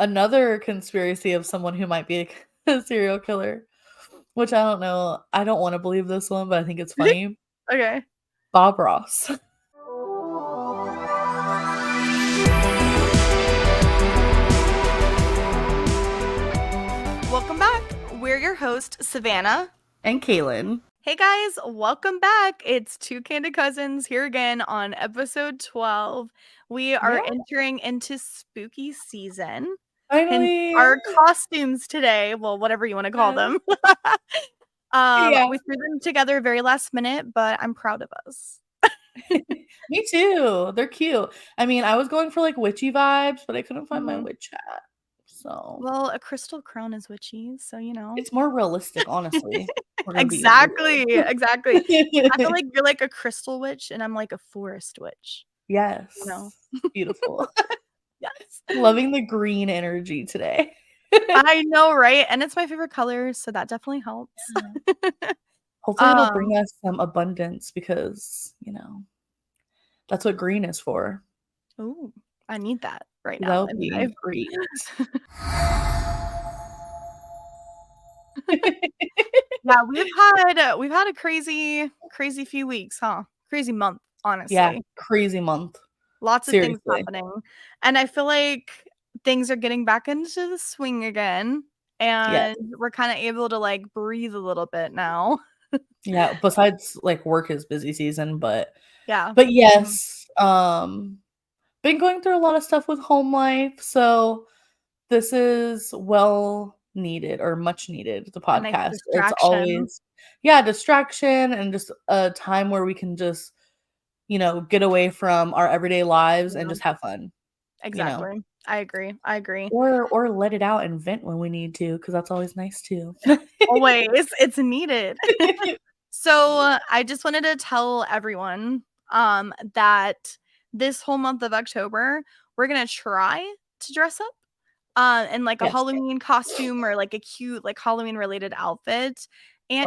another conspiracy of someone who might be a serial killer, which I don't know. I don't want to believe this one, but I think it's funny. Okay. Bob Ross. Welcome back. We're your host, Savannah. And Kaylin. Hey guys, welcome back. It's Two Candid Cousins here again on episode 12. We are entering into spooky season. Hence Finally. our costumes today, well, whatever you want to call them. We threw them together very last minute, but I'm proud of us. Me too. They're cute. I mean, I was going for like witchy vibes, but I couldn't find my witch hat. So, well, a crystal crown is witchy, so it's more realistic, honestly. Exactly. I feel like you're like a crystal witch and I'm like a forest witch. Yes. No. Beautiful. Yes. Loving the green energy today. I know, right? And it's my favorite color, so that definitely helps. Hopefully it'll bring us some abundance because, that's what green is for. Oh, I need that right now. That would be great. Yeah, we've had a crazy few weeks, huh? Crazy month, honestly. Yeah, crazy month. Lots of things happening. And I feel like things are getting back into the swing again. And we're kind of able to like breathe a little bit now. Yeah, besides like work is busy season, but yeah. But yes, been going through a lot of stuff with home life, so this is well needed or much needed, the podcast. It's always distraction and just a time where we can just, get away from our everyday lives and just have fun. Exactly. I agree. Or let it out and vent when we need to, because that's always nice too. Always. It's needed. So I just wanted to tell everyone that this whole month of October, we're going to try to dress up in like a Halloween costume or like a cute like Halloween related outfit. And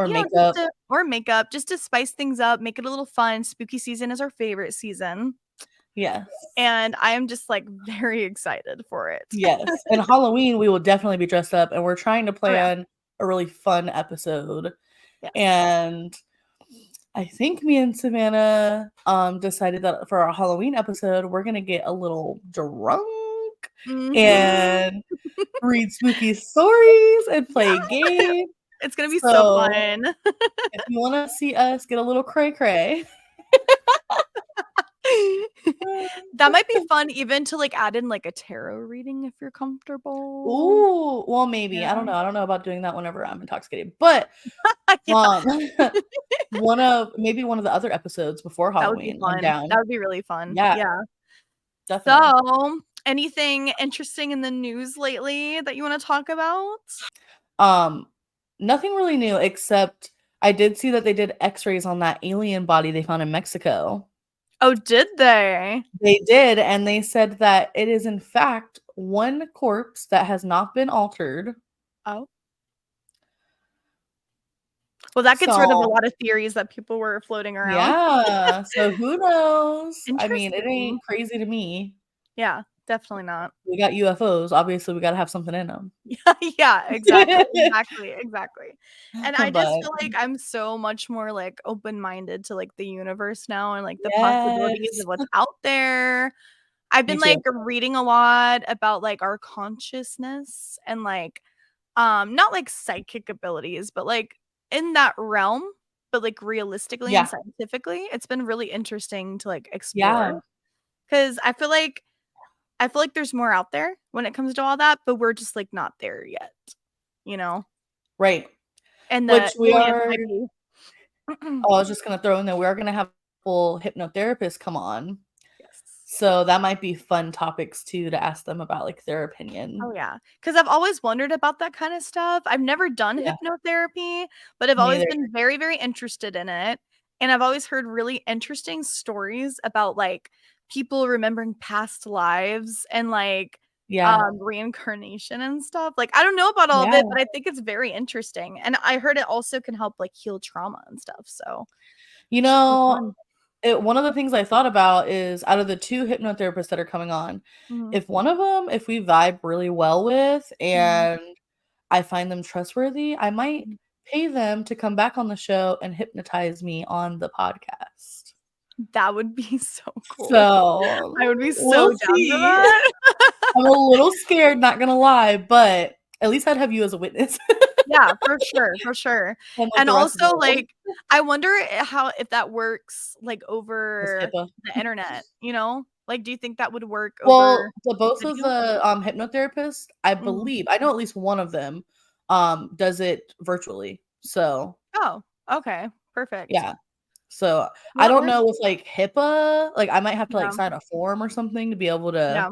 or makeup just to spice things up, make it a little fun. Spooky season is our favorite season. Yes. And I am just like very excited for it. Yes. And Halloween, we will definitely be dressed up, and we're trying to plan a really fun episode. Yes. And I think me and Savannah decided that for our Halloween episode, we're going to get a little drunk and read spooky stories and play games. It's going to be so fun. If you want to see us get a little cray-cray. That might be fun even to like add in like a tarot reading if you're comfortable. Ooh, well, maybe. Yeah. I don't know about doing that whenever I'm intoxicated. But one of the other episodes before Halloween. That would be fun. That would be really fun. Yeah. Definitely. So, anything interesting in the news lately that you want to talk about? Nothing really new, except I did see that they did x-rays on that alien body they found in Mexico. Oh, did they? They did, and they said that it is in fact one corpse that has not been altered. Oh. Well, that gets rid of a lot of theories that people were floating around. Yeah, so who knows? I mean, it ain't crazy to me. Yeah, definitely not. We got UFOs. Obviously, we got to have something in them. Yeah, exactly. And I just feel like I'm so much more like open-minded to like the universe now and like the possibilities of what's out there. I've been like reading a lot about like our consciousness and like not like psychic abilities, but like in that realm, but like realistically and scientifically. It's been really interesting to like explore. Cuz I feel like there's more out there when it comes to all that, but we're just like not there yet, Right. And which we are. I was just gonna throw in there. We are gonna have full hypnotherapists come on. Yes. So that might be fun topics too to ask them about like their opinion. Oh yeah, because I've always wondered about that kind of stuff. I've never done hypnotherapy, but I've always been very, very interested in it, and I've always heard really interesting stories about like people remembering past lives and like reincarnation and stuff. Like I don't know about all of it, but I think it's very interesting. And I heard it also can help like heal trauma and stuff. So one of the things I thought about is out of the 2 hypnotherapists that are coming on, Mhm. if one of them, if we vibe really well with Mhm. and I find them trustworthy, I might Mhm. pay them to come back on the show and hypnotize me on the podcast. That would be so cool. So, I would be so we'll down for see. that. I'm a little scared, not gonna lie, but at least I'd have you as a witness. Yeah, for sure, for sure. Unlike And the rest of the also, world. like, I wonder how if that works, like, With over HIPAA. the internet, you know? Like, do you think that would work over Well, the both of video? the, hypnotherapists, I Mhm. believe I know at least one of them, does it virtually. So, Oh, okay, perfect. yeah. So, Well, I that don't works. know with, like, HIPAA, like, I might have to, like, Yeah, sign a form or something to be able to yeah.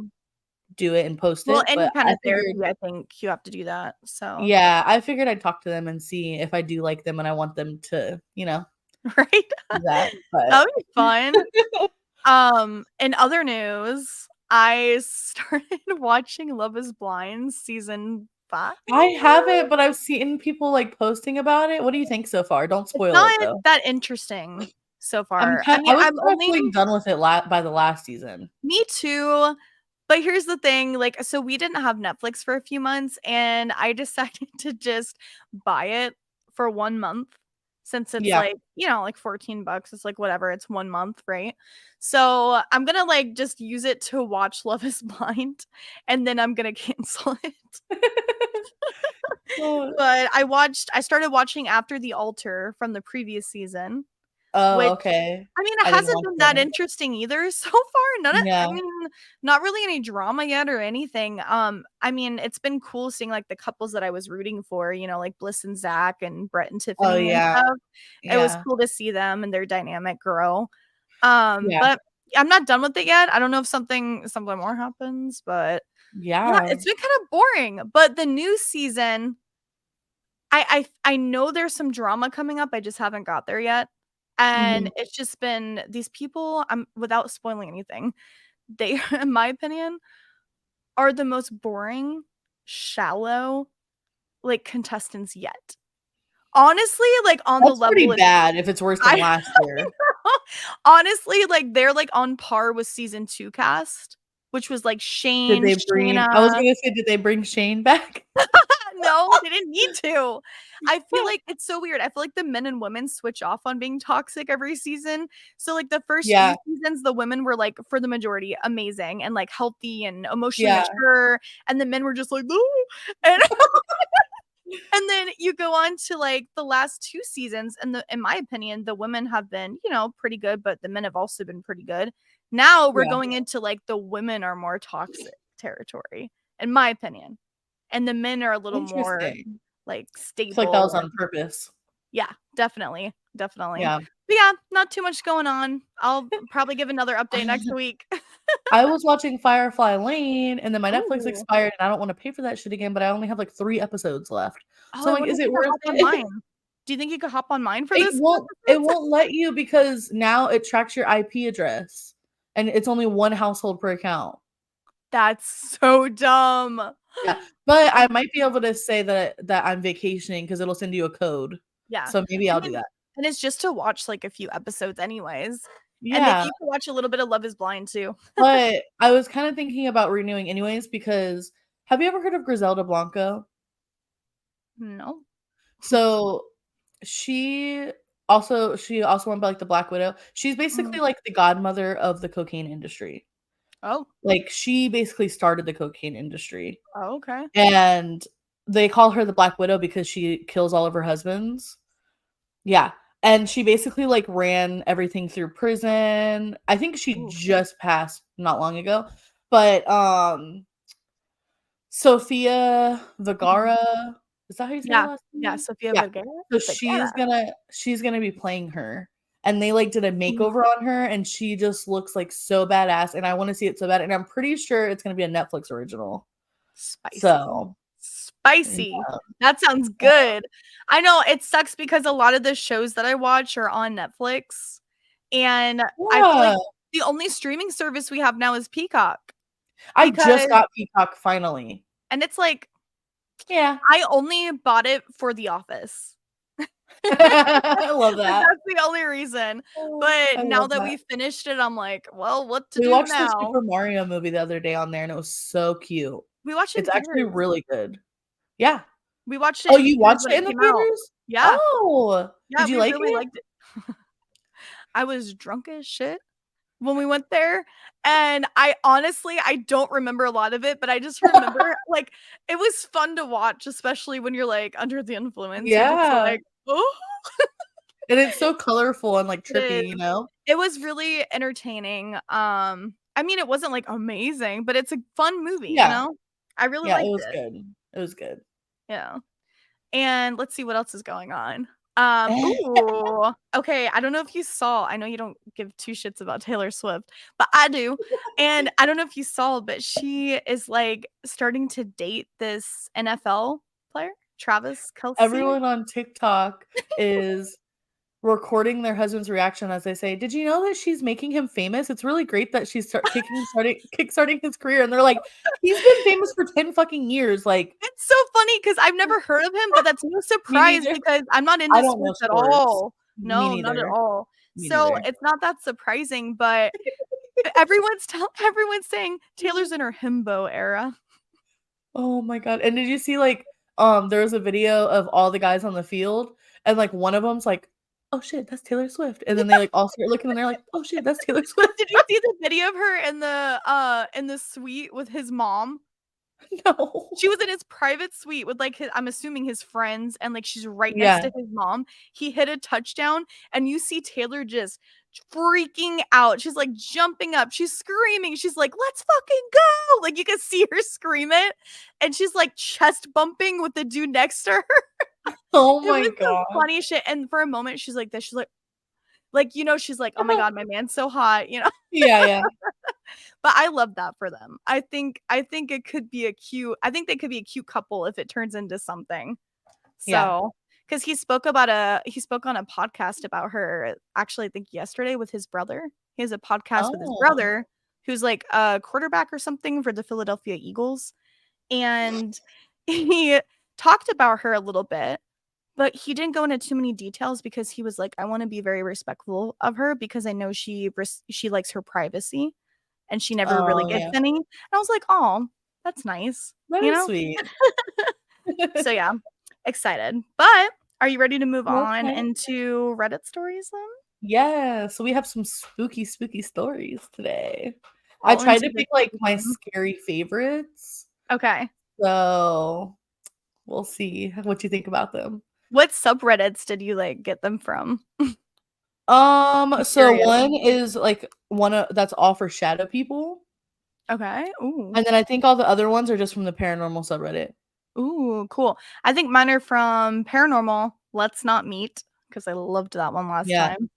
do it and post Well, it, any but kind I of figured therapy, I think you have to do that, so yeah, I figured I'd talk to them and see if I do like them and I want them to, right? do that, but That would be fun. In other news, I started watching Love Is Blind season 5. I haven't, but I've seen people, like, posting about it. What do you think so far? Don't It's spoil it, not though. that interesting so far. I I mean, was I'm kinda only feeling done with it by the last season. me too, but here's the thing, like, so we didn't have Netflix for a few months, and I decided to just buy it for 1 month since it's, Yeah. like, like, 14 bucks, it's like, whatever, it's 1 month, right? So, I'm gonna, like, just use it to watch Love Is Blind, and then I'm gonna cancel it. Oh But I started watching After the Altar from the previous season, oh, which okay. I mean, it I didn't hasn't watch been that that one. interesting either so far. I Yeah. mean, not really any drama yet or anything. I mean, it's been cool seeing, like, the couples that I was rooting for, like Bliss and Zach and Brett and Oh, Tiffany and yeah. stuff. It was Yeah. cool to see them and their dynamic grow. Yeah. But I'm not done with it yet. I don't know if something more happens, but yeah, Yeah. it's been kind of boring. But the new season, I know there's some drama coming up, I just haven't got there yet, and Mhm. it's just been these people, without spoiling anything, they, in my opinion, are the most boring, shallow, like, contestants yet. Honestly, like, on the That's pretty level it's bad if it's worse than I last year. honestly, like, they're, like, on par with season 2 cast, which was, like, Did Shane, they bring I was Shayna. gonna say, did they bring Shane back? No, they didn't need to. I feel like it's so weird. I feel like the men and women switch off on being toxic every season. So, like, the first few Yeah. seasons, the women were, like, for the majority, amazing and, like, healthy and emotionally Yeah. mature, and the men were just like, "Ooh," and and then you go on to, like, the last 2 seasons, and in my opinion, the women have been, pretty good, but the men have also been pretty good. Now we're Yeah. going into, like, the women are more toxic territory, in my opinion. And the men are a little more, Interesting. like, I feel like that was stable on and purpose. yeah, definitely, definitely. Yeah. But yeah, not too much going on. I'll probably give another update next week. I was watching Firefly Lane, and then my Netflix Ooh. expired, and I don't wanna pay for that shit again, but I only have, like, 3 episodes left. Oh, So I I'm like, wonder "Is if it you could worth hop on it?" mine. Do you think you could hop on mine for It those few won't it episodes? won't let you because now it tracks your IP address, and it's only 1 household per account. That's so dumb. Yeah, but I Oh, might be able to say that I'm vacationing because 'cause it'll send you a code. yeah. So maybe I I'll do mean, that. and it's just to watch, like, a few episodes anyways, and then Yeah, you can watch a little bit of Love Is Blind too. but I was kinda thinking about renewing anyways because have you ever heard of Griselda Blanco? No. So, she also went by, like, the Black Widow. She's basically, Mhm. like, the godmother of the cocaine industry. Oh. Like, she basically started the cocaine industry, Oh, okay. and they call her the Black Widow because she kills all of her husbands. Yeah, and she basically, like, ran everything through prison. I think she Ooh. just passed not long ago, but, Sofia Mhm. Vergara, is that how you say her Yeah. last Yeah, name? Sofia Yeah. Vergara? So Vergara. she's gonna be playing her, and they, like, did a Mhm. makeover on her, and she just looks, like, so badass, and I wanna see it so bad, and I'm pretty sure it's gonna be a Netflix original. Spicy. So, yeah. Spicy. That sounds good. I know it sucks because a lot of the shows that I watch are on Netflix, and I feel like Yeah. the only streaming service we have now is Peacock I just because got Peacock finally. and it's like, Yeah. I only bought it for The Office. I love that. That's the only reason. Oh, But I now love that that. we finished it, I'm like, "Well, what to We do watched the now?" Super Mario movie the other day on there, and it was so cute. We watched it in It's actually theaters. really good. Yeah. We watched Oh, it in you theaters watched when it it in the came out. theaters? Yeah. Oh, Yeah, did you we like really it? liked it. I was drunk as shit when we went there, and I don't remember a lot of it, but I just remember, like, it was fun to watch, especially when you're, like, under the influence. You're just Yeah, like, "Oh." and it's so colorful and, like, It is. trippy, you know? It was really entertaining, I mean, it wasn't, like, amazing, but it's a fun movie, you Yeah, know? I really yeah, it liked was it. good. It was good. Yeah. And let's see what else is going on. Ooh, okay, I don't know if you saw, I know you don't give 2 shits about Taylor Swift, but I do, and I don't know if you saw, but she is, like, starting to date this NFL player, Travis Kelce. Everyone on TikTok is recording their husband's reaction as they say, "Did you know that she's making him famous? It's really great that she's kickstarting his career." And they're like, "He's been famous for 10 fucking years." Like, It's so funny because 'cause I've never heard of him, but that's no me surprise neither. because I'm not I into don't know sports at sports. all. Me No, not at neither. all. Me So, neither. it's not that surprising, but everyone's saying Taylor's in her himbo era. Oh my god, and did you see, like, there was a video of all the guys on the field, and, like, one of them's like, "Oh shit, that's Taylor Swift," and then they, like, all start looking, and they're like, "Oh shit, that's Taylor Swift." Did you see the video of her in the suite with his mom? No. She was in his private suite with, like, his I'm assuming his friends, and, like, she's right next Yeah. to his mom. He hit a touchdown, and you see Taylor just freaking out. She's, like, jumping up. She's screaming. She's like, "Let's fucking go!" Like, you can see her scream it, and she's, like, chest bumping with the dude next to her. Oh It my was the god. funniest shit, and for a moment, she's like this. She's like, you know, she's like, "Oh my god, my man's so hot," you know? Yeah, yeah. But I love that for them. I think it could be a cute I think they could be a cute couple if it turns into something. Yeah. So, because he spoke on a podcast about her, actually, I think yesterday with his brother. He has a podcast with his Oh. brother who's like a quarterback or something for the Philadelphia Eagles, and he talked about her a little bit, but he didn't go into too many details because he was like, "I wanna be very respectful of her because I know she likes her privacy." And she never really Oh, gets yeah. any. And I was like, "Oh, that's nice," That you is know? sweet. So, yeah, excited. But are you ready to move on Okay. into Reddit stories then? Yeah, so we have some spooky, spooky stories today. I All tried into to the pick, like, my spooky. scary favorites, Okay. so we'll see what you think about them. What subreddits did you, like, get them from? I'm So curious. one is, like, one of that's all for shadow people, Okay. Ooh. and then I think all the other ones are just from the paranormal subreddit. Ooh, cool. I think mine are from Paranormal, Let's Not Meet, because I loved that one last Yeah. time.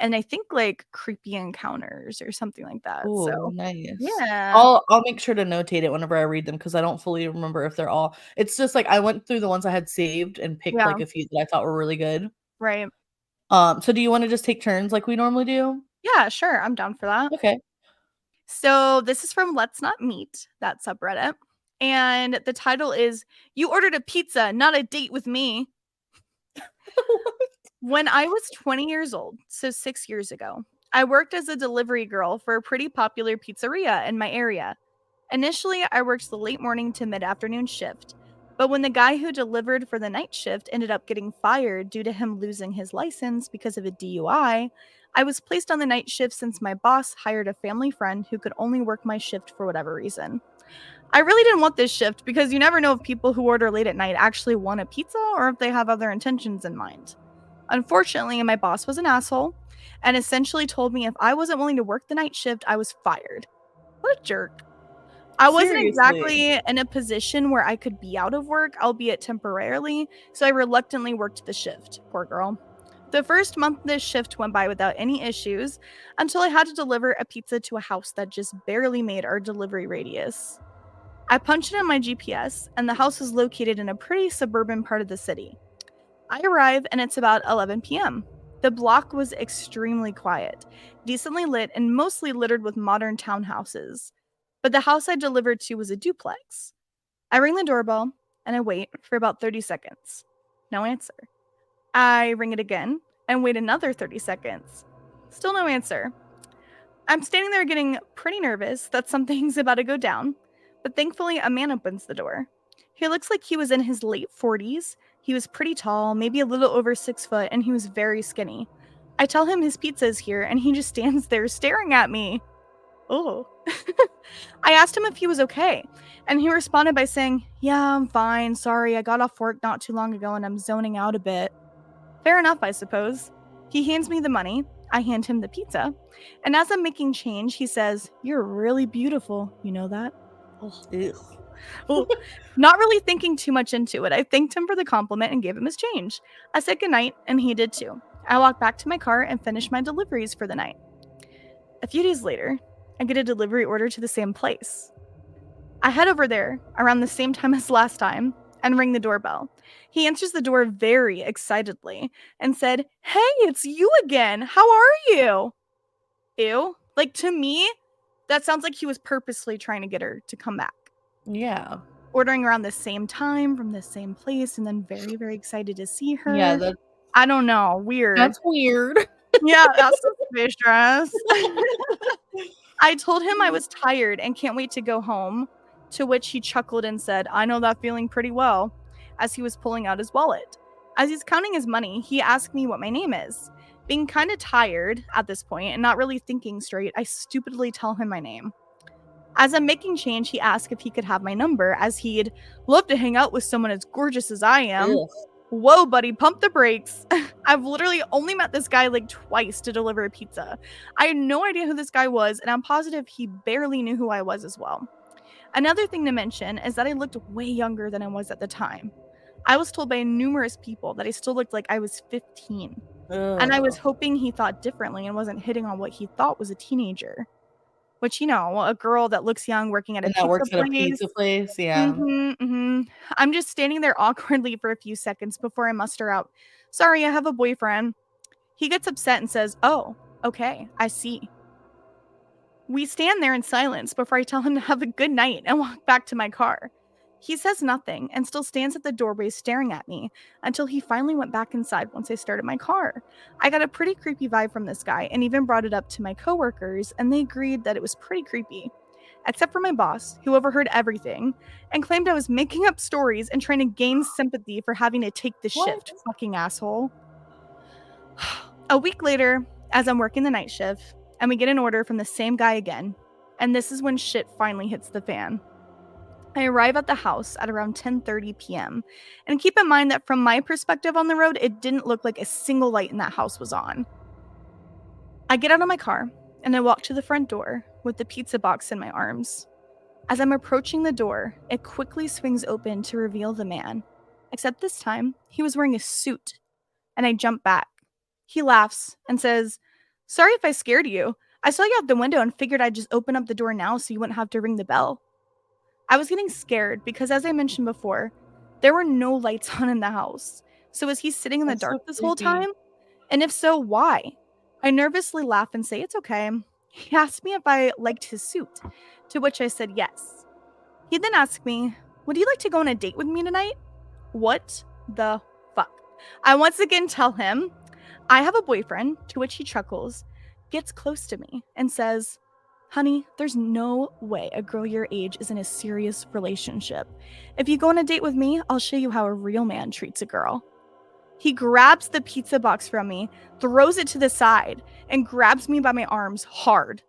And I think, like, Creepy Encounters or something like that, so Ooh, nice. yeah. I'll make sure to notate it whenever I read them because I don't fully remember if they're all it's just, like, I went through the ones I had saved and picked, Yeah, like, a few that I thought were really good. right. So do you wanna just take turns like we normally do? Yeah, sure, I'm down for that. Okay. So this is from Let's Not Meet, that subreddit. And the title is You Ordered a Pizza, Not a Date with Me. When I was 20 years old, so 6 years ago, I worked as a delivery girl for a pretty popular pizzeria in my area. Initially, I worked the late morning to mid afternoon shift, but when the guy who delivered for the night shift ended up getting fired due to him losing his license because of a DUI, I was placed on the night shift since my boss hired a family friend who could only work my shift for whatever reason. I really didn't want this shift because you never know if people who order late at night actually want a pizza or if they have other intentions in mind. Unfortunately, my boss was an asshole and essentially told me if I wasn't willing to work the night shift, I was fired. What a jerk. I wasn't Seriously. exactly in a position where I could be out of work, albeit temporarily, so I reluctantly worked the shift. Poor girl. The first month this shift went by without any issues until I had to deliver a pizza to a house that just barely made our delivery radius. I punched it in my GPS, and the house was located in a pretty suburban part of the city. I arrive, and it's about 11 p.m. The block was extremely quiet, decently lit, and mostly littered with modern townhouses. But the house I delivered to was a duplex. I ring the doorbell, and I wait for about 30 seconds. No answer. I ring it again and wait another 30 seconds. Still no answer. I'm standing there getting pretty nervous that something's about to go down, but thankfully a man opens the door. He looks like he was in his late 40s. He was pretty tall, maybe a little over 6 foot, and he was very skinny. I tell him his pizza is here, and he just stands there staring at me. Oh. I asked him if he was okay, and he responded by saying, "Yeah, I'm fine. Sorry, I got off work not too long ago and I'm zoning out a bit." Fair enough, I suppose. He hands me the money. I hand him the pizza. And as I'm making change, he says, "You're really beautiful. You know that?" Oh. Not really thinking too much into it. I thanked him for the compliment and gave him his change. I said goodnight, and he did too. I walked back to my car and finished my deliveries for the night. A few days later, I get a delivery order to the same place. I head over there around the same time as last time and ring the doorbell. He answers the door very excitedly and said, "Hey, it's you again. How are you?" Ew. Like, to me, that sounds like he was purposely trying to get her to come back. Yeah. Ordering around the same time from the same place and then very, very excited to see her. Yeah, I don't know. Weird. That's weird. Yeah, that's suspicious. I told him I was tired and can't wait to go home, to which he chuckled and said, "I know that feeling pretty well," as he was pulling out his wallet. As he's counting his money, he asked me what my name is. Being kind of tired at this point and not really thinking straight, I stupidly tell him my name. As I'm making change, he asked if he could have my number, as he'd love to hang out with someone as gorgeous as I am. Ugh. Whoa, buddy, pump the brakes. I've literally only met this guy like twice to deliver a pizza. I had no idea who this guy was, and I'm positive he barely knew who I was as well. Another thing to mention is that I looked way younger than I was at the time. I was told by numerous people that I still looked like I was 15. And I was Ugh. hoping he thought differently and wasn't hitting on what he thought was a teenager. Which, a girl that looks young working at a And that pizza works at a place. pizza place, yeah. I'm just standing there awkwardly for a few seconds before I muster out, "Sorry, I have a boyfriend." He gets upset and says, "Oh, okay, I see." We stand there in silence before I tell him to have a good night and walk back to my car. He says nothing and still stands at the doorway staring at me until he finally went back inside once I started my car. I got a pretty creepy vibe from this guy and even brought it up to my coworkers, and they agreed that it was pretty creepy. Except for my boss, who overheard everything and claimed I was making up stories and trying to gain sympathy for having to take the shift. What? Fucking asshole. A week later, as I'm working the night shift, and we get an order from the same guy again, and this is when shit finally hits the fan. I arrive at the house at around 10:30 p.m. And keep in mind that from my perspective on the road, it didn't look like a single light in that house was on. I get out of my car and I walk to the front door with the pizza box in my arms. As I'm approaching the door, it quickly swings open to reveal the man. Except this time, he was wearing a suit, and I jump back. He laughs and says, "Sorry if I scared you. I saw you out the window and figured I'd just open up the door now so you wouldn't have to ring the bell." I was getting scared because, as I mentioned before, there were no lights on in the house. So was he sitting in the That's so dark this whole creepy. time? And if so, why? I nervously laugh and say it's okay. He asked me if I liked his suit, to which I said yes. He then asked me, "Would you like to go on a date with me tonight?" What the fuck? I once again tell him I have a boyfriend, to which he chuckles, gets close to me, and says, "Honey, there's no way a girl your age is in a serious relationship. If you go on a date with me, I'll show you how a real man treats a girl." He grabs the pizza box from me, throws it to the side, and grabs me by my arms hard.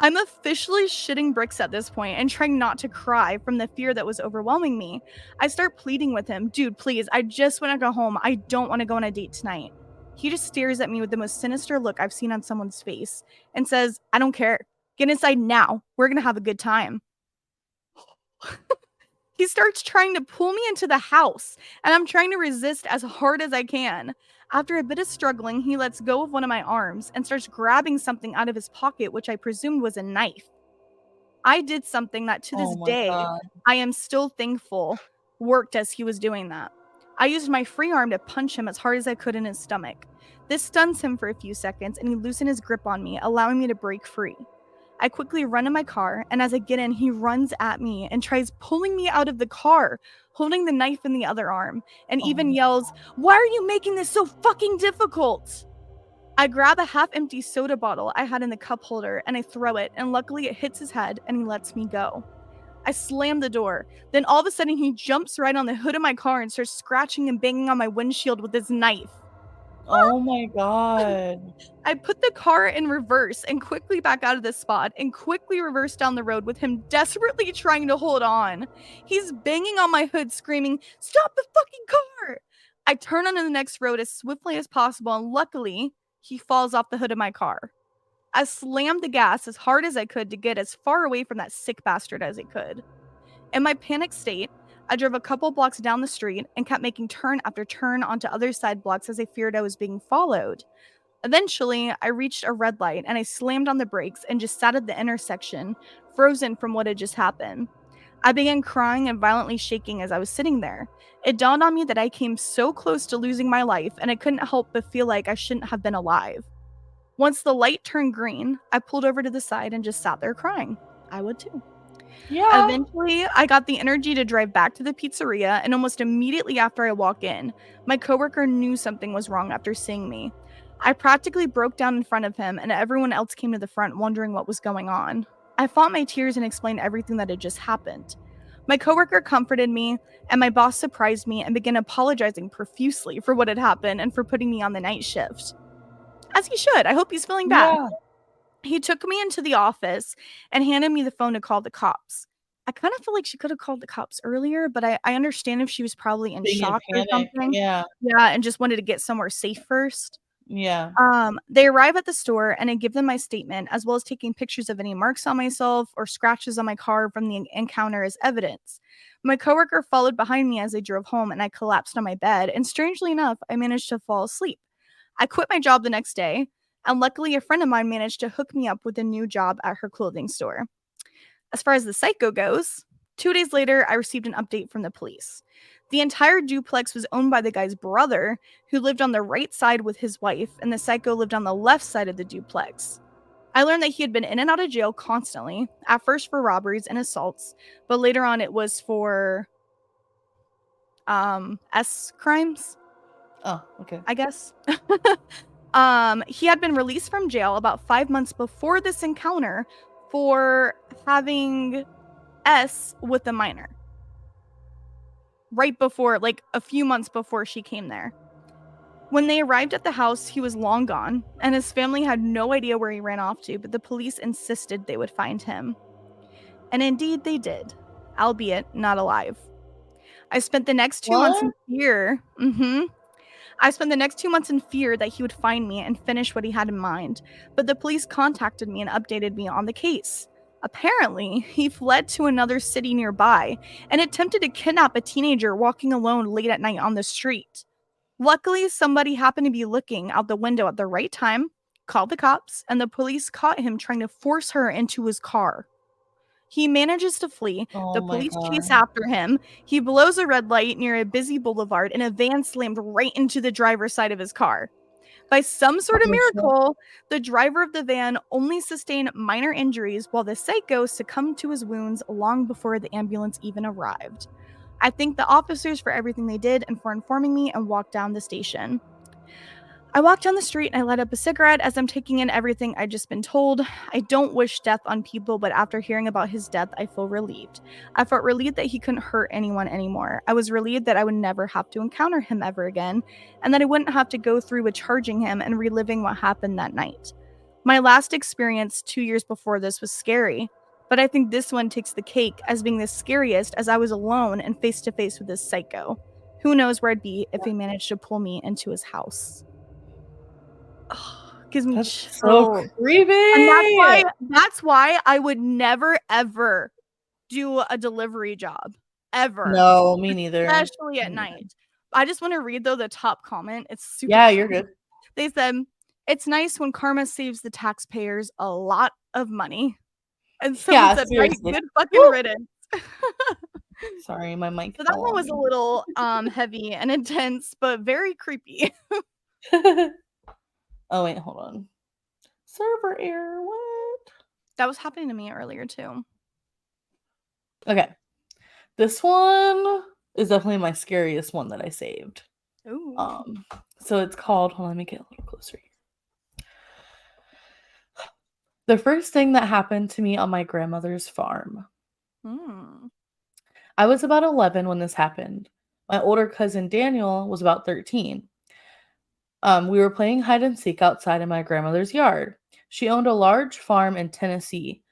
I'm officially shitting bricks at this point and trying not to cry from the fear that was overwhelming me. I start pleading with him, "Dude, please, I just want to go home. I don't want to go on a date tonight." He just stares at me with the most sinister look I've seen on someone's face and says, "I don't care. Get inside now. We're going to have a good time." He starts trying to pull me into the house, and I'm trying to resist as hard as I can. After a bit of struggling, he lets go of one of my arms and starts grabbing something out of his pocket, which I presumed was a knife. I did something that to Oh this my day, god. I am still thankful worked as he was doing that. I used my free arm to punch him as hard as I could in his stomach. This stuns him for a few seconds, and he loosened his grip on me, allowing me to break free. I quickly run in my car, and as I get in, he runs at me and tries pulling me out of the car, holding the knife in the other arm, and Oh even my yells, "Why are you making this so fucking difficult?" I grab a half-empty soda bottle I had in the cup holder and I throw it, and luckily it hits his head and he lets me go. I slam the door. Then all of a sudden he jumps right on the hood of my car and starts scratching and banging on my windshield with his knife. Oh my god. I put the car in reverse and quickly back out of the spot and quickly reverse down the road with him desperately trying to hold on. He's banging on my hood, screaming, "Stop the fucking car!" I turn onto the next road as swiftly as possible, and luckily, he falls off the hood of my car. I slammed the gas as hard as I could to get as far away from that sick bastard as I could. In my panic state, I drove a couple blocks down the street and kept making turn after turn onto other side blocks as I feared I was being followed. Eventually, I reached a red light and I slammed on the brakes and just sat at the intersection, frozen from what had just happened. I began crying and violently shaking as I was sitting there. It dawned on me that I came so close to losing my life and I couldn't help but feel like I shouldn't have been alive. Once the light turned green, I pulled over to the side and just sat there crying. I would too. Yeah. Eventually, I got the energy to drive back to the pizzeria, and almost immediately after I walk in, my coworker knew something was wrong after seeing me. I practically broke down in front of him, and everyone else came to the front wondering what was going on. I fought my tears and explained everything that had just happened. My coworker comforted me, and my boss surprised me and began apologizing profusely for what had happened and for putting me on the night shift. As he should. I hope he's feeling bad. Yeah. He took me into the office and handed me the phone to call the cops. I kind of feel like she could have called the cops earlier, but I understand if she was probably in Being in shock or panic. something. Yeah. Yeah, and just wanted to get somewhere safe first. Yeah. They arrive at the store and I give them my statement, as well as taking pictures of any marks on myself or scratches on my car from the encounter as evidence. My coworker followed behind me as I drove home and I collapsed on my bed, and strangely enough, I managed to fall asleep. I quit my job the next day, and luckily a friend of mine managed to hook me up with a new job at her clothing store. As far as the psycho goes, 2 days later, I received an update from the police. The entire duplex was owned by the guy's brother, who lived on the right side with his wife, and the psycho lived on the left side of the duplex. I learned that he had been in and out of jail constantly, at first for robberies and assaults, but later on it was for S crimes, Oh, okay. I guess. He had been released from jail about 5 months before this encounter for having S with a minor. Right before, like a few months before she came there. When they arrived at the house, he was long gone, and his family had no idea where he ran off to, but the police insisted they would find him. And indeed they did, albeit not alive. I spent the next 2 months in What? fear. I spent the next 2 months in fear that he would find me and finish what he had in mind, but the police contacted me and updated me on the case. Apparently, he fled to another city nearby and attempted to kidnap a teenager walking alone late at night on the street. Luckily, somebody happened to be looking out the window at the right time, called the cops, and the police caught him trying to force her into his car. He manages to flee. Oh The my police chase god. after him. He blows a red light near a busy boulevard, and a van slammed right into the driver's side of his car. By some sort of Oh shit. miracle, the driver of the van only sustained minor injuries, while the psycho succumbed to his wounds long before the ambulance even arrived. I thank the officers for everything they did and for informing me, and walked down the station. I walk down the street and I light up a cigarette as I'm taking in everything I'd just been told. I don't wish death on people, but after hearing about his death, I feel relieved. I felt relieved that he couldn't hurt anyone anymore. I was relieved that I would never have to encounter him ever again, and that I wouldn't have to go through with charging him and reliving what happened that night. My last experience 2 years before this was scary, but I think this one takes the cake as being the scariest, as I was alone and face to face with this psycho. Who knows where I'd be if he managed to pull me into his house. Gives me That's so chills. And creepy. that's why I would never ever do a delivery job, ever, No, me neither. especially at Me neither. night. I just wanna read, though, the top comment. It's super Yeah, you're funny. good. They said, "It's nice when karma saves the taxpayers a lot of money." And someone Yeah, said, "Right, seriously. good fucking Woo! riddance." Sorry, my mic So that fell one on was a me. little, heavy and intense, but very creepy. Oh, wait, hold on. Server error, what? That was happening to me earlier too. Okay. This one is definitely my scariest one that I saved. Ooh. So it's called, hold on, let me get a little closer here. The first thing that happened to me on my grandmother's farm. Mm. I was about 11 when this happened. My older cousin Daniel was about 13. We were playing hide and seek outside in my grandmother's yard. She owned a large farm in Tennessee,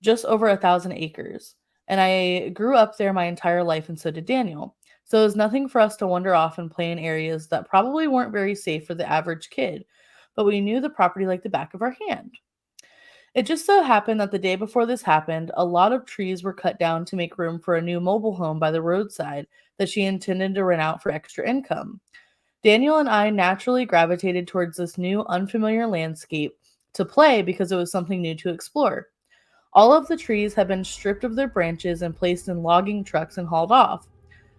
just over 1,000 acres. And I grew up there my entire life, and so did Daniel. So it was nothing for us to wander off and play in areas that probably weren't very safe for the average kid, but we knew the property like the back of our hand. It just so happened that the day before this happened, a lot of trees were cut down to make room for a new mobile home by the roadside that she intended to rent out for extra income. Daniel and I naturally gravitated towards this new, unfamiliar landscape to play because it was something new to explore. All of the trees had been stripped of their branches and placed in logging trucks and hauled off.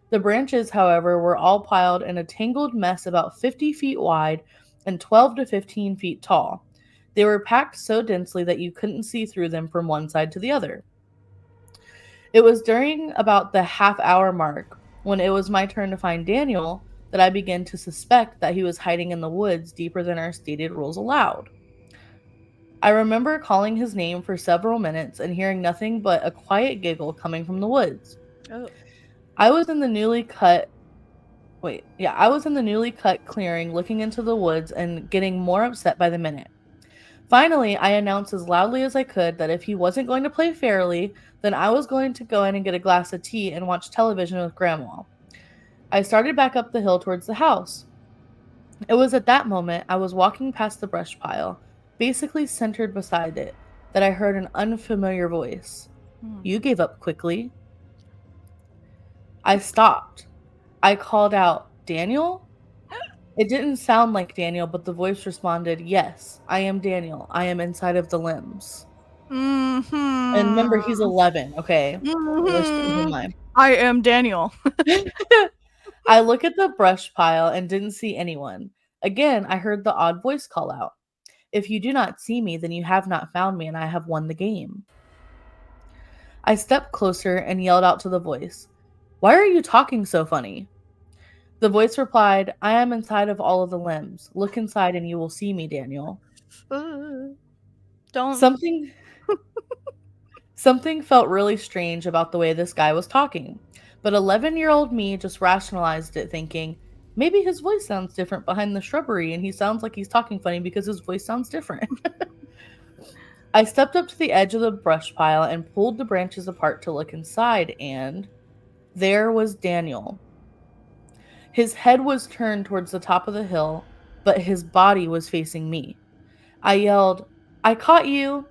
The branches, however, were all piled in a tangled mess about 50 feet wide and 12 to 15 feet tall. They were packed so densely that you couldn't see through them from one side to the other. It was during about the half-hour mark, when it was my turn to find Daniel, that I began to suspect that he was hiding in the woods deeper than our stated rules allowed. I remember calling his name for several minutes and hearing nothing but a quiet giggle coming from the woods. Oh. I was in the newly cut I was in the newly cut clearing looking into the woods and getting more upset by the minute. Finally, I announced as loudly as I could that if he wasn't going to play fairly, then I was going to go in and get a glass of tea and watch television with Grandma. I started back up the hill towards the house. It was at that moment I was walking past the brush pile, basically centered beside it, that I heard an unfamiliar voice. Mm. You gave up quickly. I stopped. I called out, Daniel? It didn't sound like Daniel, but the voice responded, Yes, I am Daniel. I am inside of the limbs. And remember, he's Mhm. 11, okay? Let's keep in Mhm. mind. I am Daniel. I look at the brush pile and didn't see anyone. Again, I heard the odd voice call out. If you do not see me, then you have not found me, and I have won the game. I stepped closer and yelled out to the voice, Why are you talking so funny? The voice replied, I am inside of all of the limbs. Look inside and you will see me, Daniel. Don't. Something something felt really strange about the way this guy was talking. But 11-year-old me just rationalized it, thinking, maybe his voice sounds different behind the shrubbery and he sounds like he's talking funny because his voice sounds different. I stepped up to the edge of the brush pile and pulled the branches apart to look inside, and there was Daniel. His head was turned towards the top of the hill, but his body was facing me. I yelled, I caught you!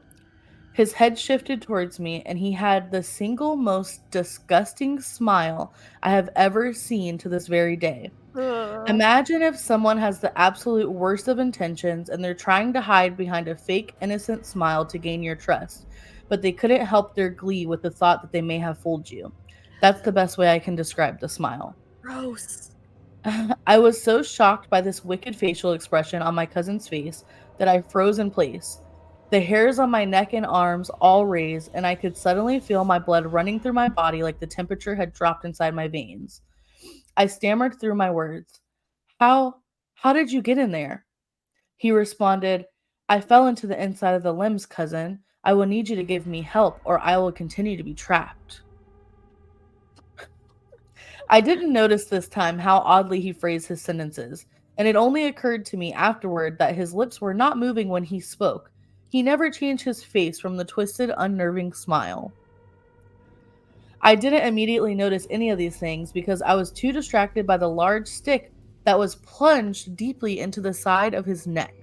His head shifted towards me, and he had the single most disgusting smile I have ever seen to this very day. Ugh. Imagine if someone has the absolute worst of intentions and they're trying to hide behind a fake, innocent smile to gain your trust, but they couldn't help their glee with the thought that they may have fooled you. That's the best way I can describe the smile. Gross. I was so shocked by this wicked facial expression on my cousin's face that I froze in place. The hairs on my neck and arms all raised, and I could suddenly feel my blood running through my body like the temperature had dropped inside my veins. I stammered through my words. How did you get in there? He responded, I fell into the inside of the limbs, cousin. I will need you to give me help, or I will continue to be trapped. I didn't notice this time how oddly he phrased his sentences, and it only occurred to me afterward that his lips were not moving when he spoke. He never changed his face from the twisted, unnerving smile. I didn't immediately notice any of these things because I was too distracted by the large stick that was plunged deeply into the side of his neck.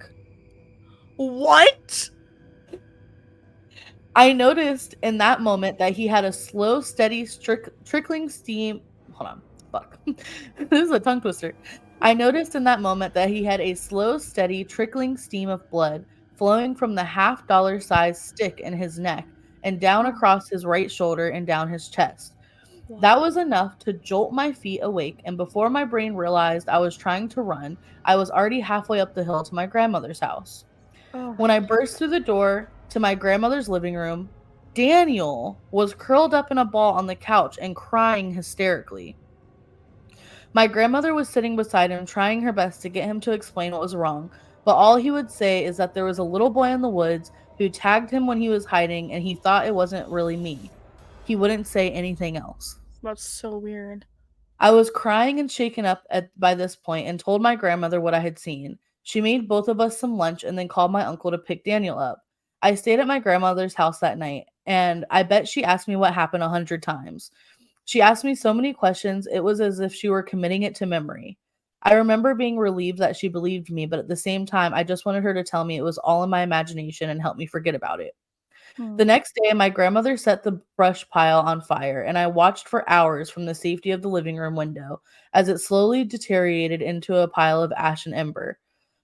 What? I noticed in that moment that he had a slow, steady, trickling steam. Hold on. Fuck. This is a tongue twister. I noticed in that moment that he had a slow, steady, trickling steam of blood flowing from the half-dollar sized stick in his neck and down across his right shoulder and down his chest. What? That was enough to jolt my feet awake, and before my brain realized I was trying to run, I was already halfway up the hill to my grandmother's house. Oh. When I burst through the door, to my grandmother's living room. Daniel was curled up in a ball on the couch and crying hysterically. My grandmother was sitting beside him, trying her best to get him to explain what was wrong, but all he would say is that there was a little boy in the woods who tagged him when he was hiding and he thought it wasn't really me. He wouldn't say anything else. That's so weird. I was crying and shaken up by this point and told my grandmother what I had seen. She made both of us some lunch and then called my uncle to pick Daniel up. I stayed at my grandmother's house that night, and I bet she asked me what happened 100 times. She asked me so many questions, it was as if she were committing it to memory. I remember being relieved that she believed me, but at the same time, I just wanted her to tell me it was all in my imagination and help me forget about it. The next day, my grandmother set the brush pile on fire, and I watched for hours from the safety of the living room window as it slowly deteriorated into a pile of ash and ember.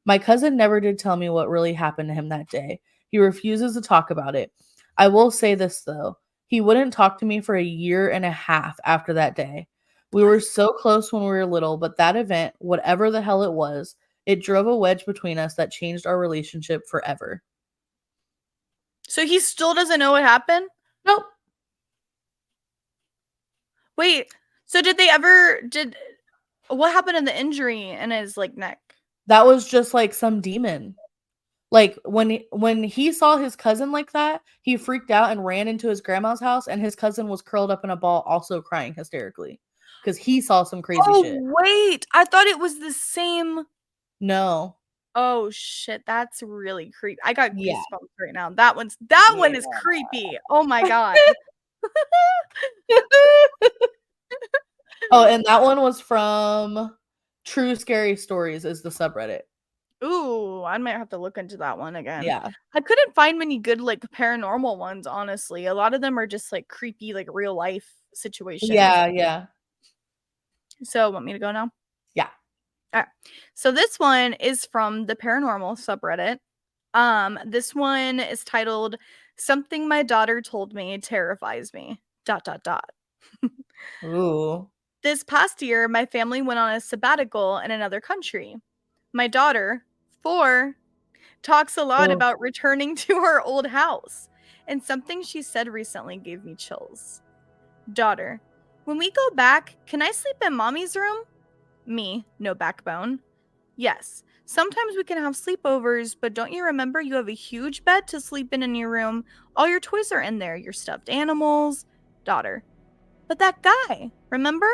My cousin never did tell me what really happened to him that day. He refuses to talk about it. I will say this, though. He wouldn't talk to me for a year and a half after that day. We were so close when we were little, but that event, whatever the hell it was, it drove a wedge between us that changed our relationship forever. So he still doesn't know what happened? Nope. Wait, so what happened in the injury in his neck? That was just like some demon. Like when he saw his cousin like that, he freaked out and ran into his grandma's house, and his cousin was curled up in a ball also crying hysterically because he saw some crazy shit. Oh, wait. I thought it was the same. No. Oh shit, that's really creepy. I got Yeah. goosebumps right now. That one is creepy. Oh my god. Oh, and that one was from True Scary Stories is the subreddit. Ooh, I might have to look into that one again. Yeah. I couldn't find many good paranormal ones, honestly. A lot of them are just creepy real life situations. Yeah. So, want me to go now? Yeah. All right. So this one is from the paranormal subreddit. This one is titled "Something My Daughter Told Me Terrifies Me." ... Ooh. This past year, my family went on a sabbatical in another country. My daughter, 4, talks a lot about returning to her old house, and something she said recently gave me chills. Daughter, when we go back, can I sleep in mommy's room? Me, no backbone. Yes, sometimes we can have sleepovers, but don't you remember you have a huge bed to sleep in your room? All your toys are in there, your stuffed animals. Daughter, but that guy, remember?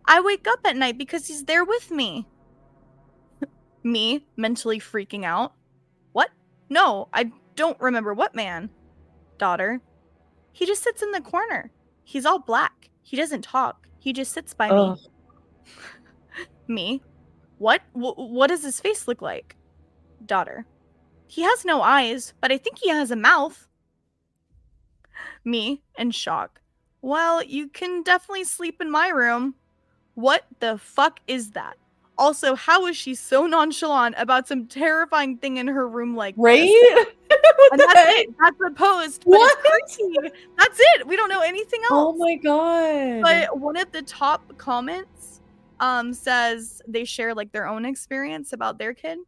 I wake up at night because he's there with me. Me, mentally freaking out. What? No, I don't remember what man. Daughter, he just sits in the corner. He's all black. He doesn't talk. He just sits by me. Me, what does his face look like? Daughter, he has no eyes, but I think he has a mouth. Me, in shock. Well, you can definitely sleep in my room. What the fuck is that? Also, how is she so nonchalant about some terrifying thing in her room like this? Right? And that's it. That's the post. But What? it's creepy. That's it. We don't know anything else. Oh my god. But one of the top comments says they share their own experience about their kid.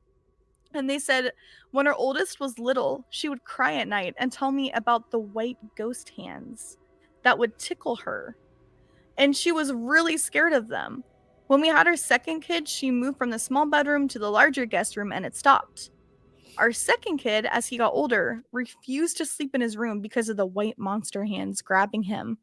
And they said, when her oldest was little, she would cry at night and tell me about the white ghost hands that would tickle her. And she was really scared of them. When we had our second kid, she moved from the small bedroom to the larger guest room and it stopped. Our second kid, as he got older, refused to sleep in his room because of the white monster hands grabbing him.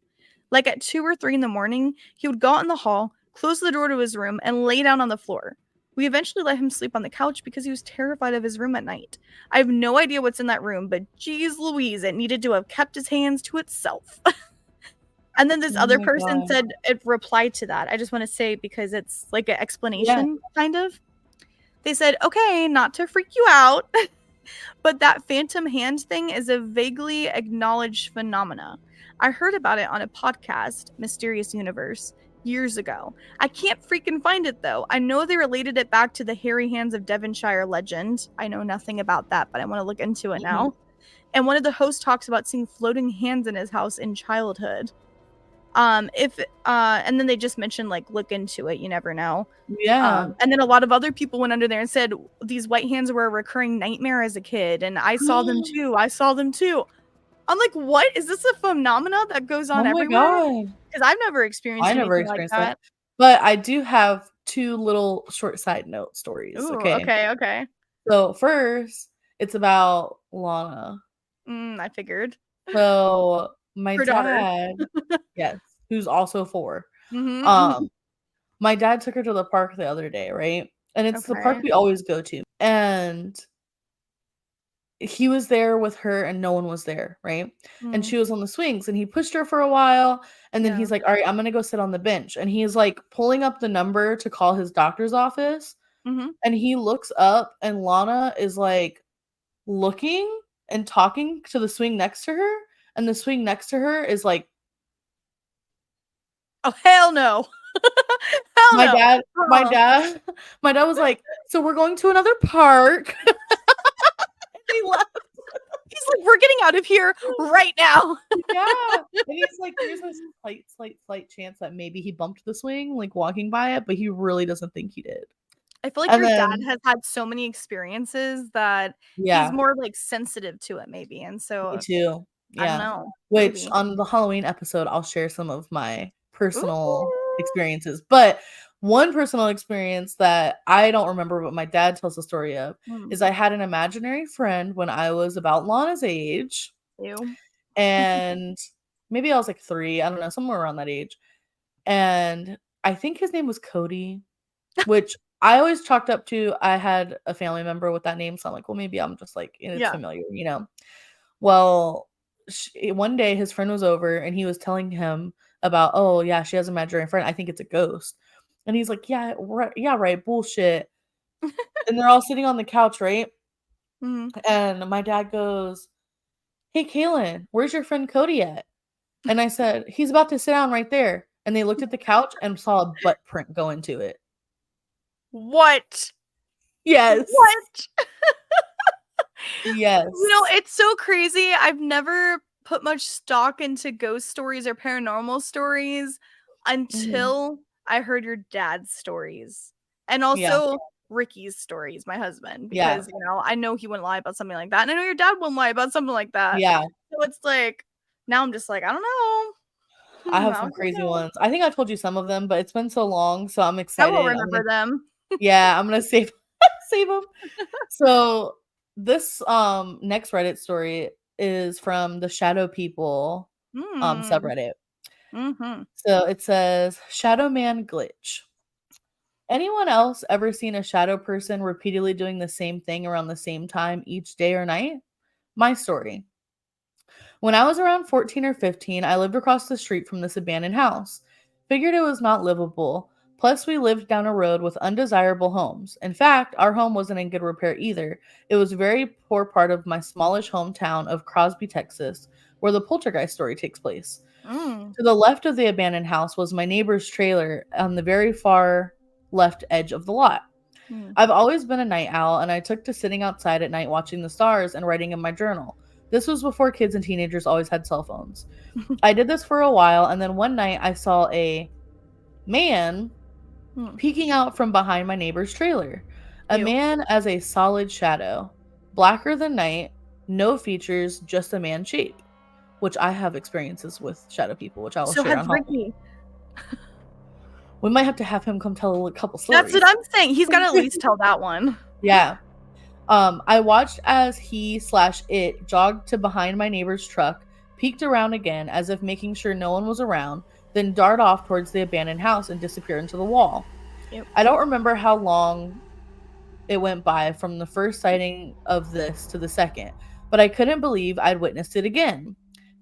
At 2 or 3 in the morning, he would go out in the hall, close the door to his room, and lay down on the floor. We eventually let him sleep on the couch because he was terrified of his room at night. I have no idea what's in that room, but geez Louise, it needed to have kept his hands to itself. And then this other person said it replied to that. I just want to say because it's an explanation, kind of. They said, okay, not to freak you out, but that phantom hand thing is a vaguely acknowledged phenomena. I heard about it on a podcast, Mysterious Universe, years ago. I can't freaking find it, though. I know they related it back to the hairy hands of Devonshire legend. I know nothing about that, but I want to look into it now. And one of the hosts talks about seeing floating hands in his house in childhood. If and then they just mentioned like look into it, you never know. Yeah. And then a lot of other people went under there and said these white hands were a recurring nightmare as a kid, and I saw them too. I saw them too. I'm like, what is this a phenomena that goes on Oh my everywhere? god. Because I've never experienced I never anything like experienced that. that. But I do have 2 little short side note stories, Ooh, okay? okay, okay. So, first, it's about Lana. I figured. So, my Her daughter. dad yes, who's also 4. Mhm. Um, my dad took her to the park the other day, right? And it's the park Okay. we always go to, and he was there with her and no one was there, right? And Mm, she was on the swings and he pushed her for a while and then yeah. he's like, "All right, I'm gonna go sit on the bench." And he's like pulling up the number to call his doctor's office Mhm. and he looks up and Lana is like looking and talking to the swing next to her and the swing next to her is like Oh, hell no. Hell my no. dad my Uh-uh. dad my dad was like, "So we're going to another park." And he left. He's like, "We're getting out of here right now." Yeah, and he's like, there's a slight chance that maybe he bumped the swing, like, walking by it, but he really doesn't think he did. I feel like And your dad then has had so many experiences that he's yeah, more, like, sensitive to it maybe, and me so too. I don't Yeah. know, Which maybe. on the Halloween episode, I'll share some of my personal Ooh. experiences, but one personal experience that I don't remember, but my dad tells the story of, Mm, is I had an imaginary friend when I was about Lana's age, ew. and maybe I was, like, 3, I don't know, somewhere around that age, and I think his name was Cody. Which I always chalked up to I had a family member with that name, so I'm like, "Well, maybe I'm just like it's Yeah. familiar," you know? Well, one day his friend was over and he was telling him about, "Oh, yeah, she has a imaginary friend. I think it's a ghost." And he's like, yeah, right, bullshit." And they're all sitting on the couch, right? Mhm. And my dad goes, "Hey, Kaylin, where's your friend Cody at?" And I said, "He's about to sit down right there." And they looked at the couch and saw a butt print go into it. What? Yes. What? Yes. It's so crazy. I've never put much stock into ghost stories or paranormal stories Mhm. until I heard your dad's stories. And Yeah. also Ricky's stories, my husband, Yeah. because, I know he wouldn't lie about something like that, and I know your dad wouldn't lie about something like that. Yeah. So it's like, now I'm just like, "I don't know. I have I some don't crazy know." ones. I think I told you some of them, but it's been so long, so I'm I will excited. remember them. Yeah, I'm gonna save save them. So, this, next Reddit story is from the Shadow People, Mm. subreddit. Mhm. So, it says, "Shadow Man glitch. Anyone else ever seen a shadow person repeatedly doing the same thing around the same time each day or night? My story. When I was around 14 or 15, I lived across the street from this abandoned house. Figured it was not livable. Plus, we lived down a road with undesirable homes. In fact, our home wasn't in good repair either. It was a very poor part of my smallish hometown of Crosby, Texas, where the poltergeist story takes place. Mm. To the left of the abandoned house was my neighbor's trailer on the very far left edge of the lot. Mm. I've always been a night owl, and I took to sitting outside at night watching the stars and writing in my journal. This was before kids and teenagers always had cell phones. I did this for a while, and then one night I saw a man Mm. peeking out from behind my neighbor's trailer. A Ew. man as a solid shadow, blacker than night, no features, just a man shape. Which I have experiences with shadow people, which I will So share has on Halloween. Ricky. We might have to have him come tell a couple That's what stories. I'm saying. He's gotta at least tell that one. Yeah. I watched as he/it jogged to behind my neighbor's truck, peeked around again as if making sure no one was around, then dart off towards the abandoned house and disappear into the wall. Yep. I don't remember how long it went by from the first sighting of this to the second, but I couldn't believe I'd witnessed it again.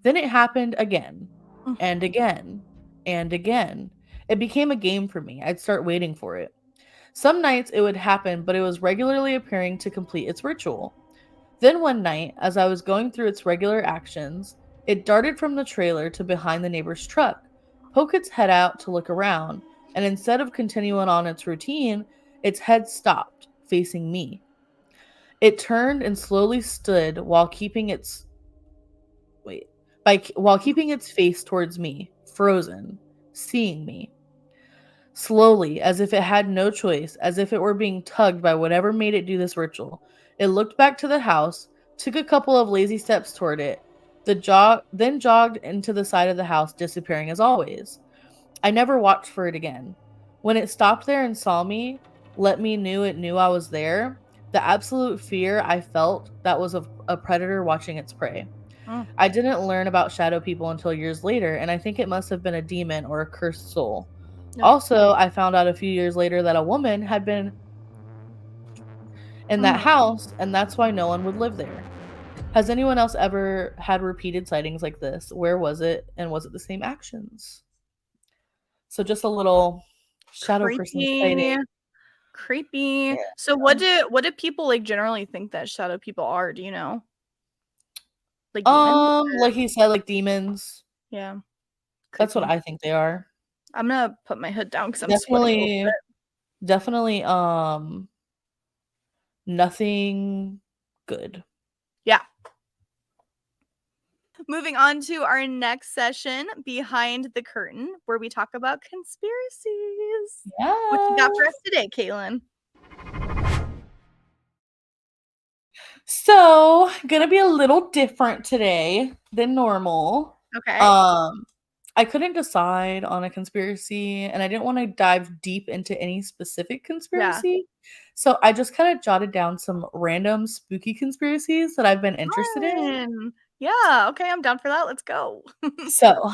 Then it happened again, Mm. and again, and again. It became a game for me. I'd start waiting for it. Some nights it would happen, but it was regularly appearing to complete its ritual. Then one night, as I was going through its regular actions, it darted from the trailer to behind the neighbor's truck, poked its head out to look around, and instead of continuing on its routine, its head stopped, facing me. It turned and slowly stood while keeping its wait, while keeping its face towards me, frozen, seeing me. Slowly, as if it had no choice, as if it were being tugged by whatever made it do this ritual. It looked back to the house, took a couple of lazy steps toward it, then jogged into the side of the house, disappearing as always. I never watched for it again. When it stopped there and saw me, let me knew it knew I was there, the absolute fear I felt that was of a predator watching its prey. Mm. I didn't learn about shadow people until years later, and I think it must have been a demon or a cursed soul. Ugh. Also, I found out a few years later that a woman had been in that Mm. house, and that's why no one would live there. Has anyone else ever had repeated sightings like this? Where was it, and was it the same actions? So just a little shadow person Creepy. sighting. Creepy. Yeah. So what do people, like, generally think that shadow people are, do you know? Like demons? Like he said, like demons. Yeah, That's what creepy. I think they are. I'm gonna put my hood down because 'cause I'm sweating a little Definitely, bit. definitely, nothing good. Yeah. Moving on to our next session, Behind the Curtain, where we talk about conspiracies. What you got Yeah. for us today, Caitlin? So, gonna be a little different today than normal. Okay. Um, I couldn't decide on a conspiracy, and I didn't wanna dive deep into any specific Yeah. conspiracy, so I just kinda jotted down some random spooky conspiracies that I've been interested in. Fun. Yeah, okay, I'm down for that, let's go. So,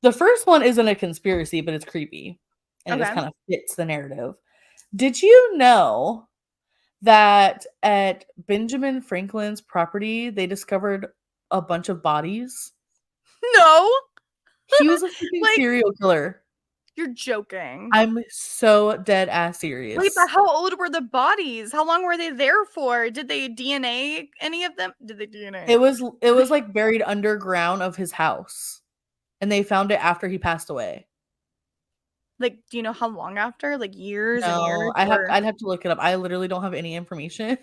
the first one isn't a conspiracy, but it's creepy, and it just Okay. kinda fits the narrative. Did you know that at Benjamin Franklin's property, they discovered a bunch of bodies? No! He was a freaking Like, serial killer. you're joking. I'm so dead ass Wait, but serious. how old were the bodies? How long were they there for? Did they DNA any of them? Did they DNA? It was, like, buried underground of his house, and they found it after he passed away. Like, do you know how long after? Like, years and No, years, or I'd have to look it up. I literally don't have any information.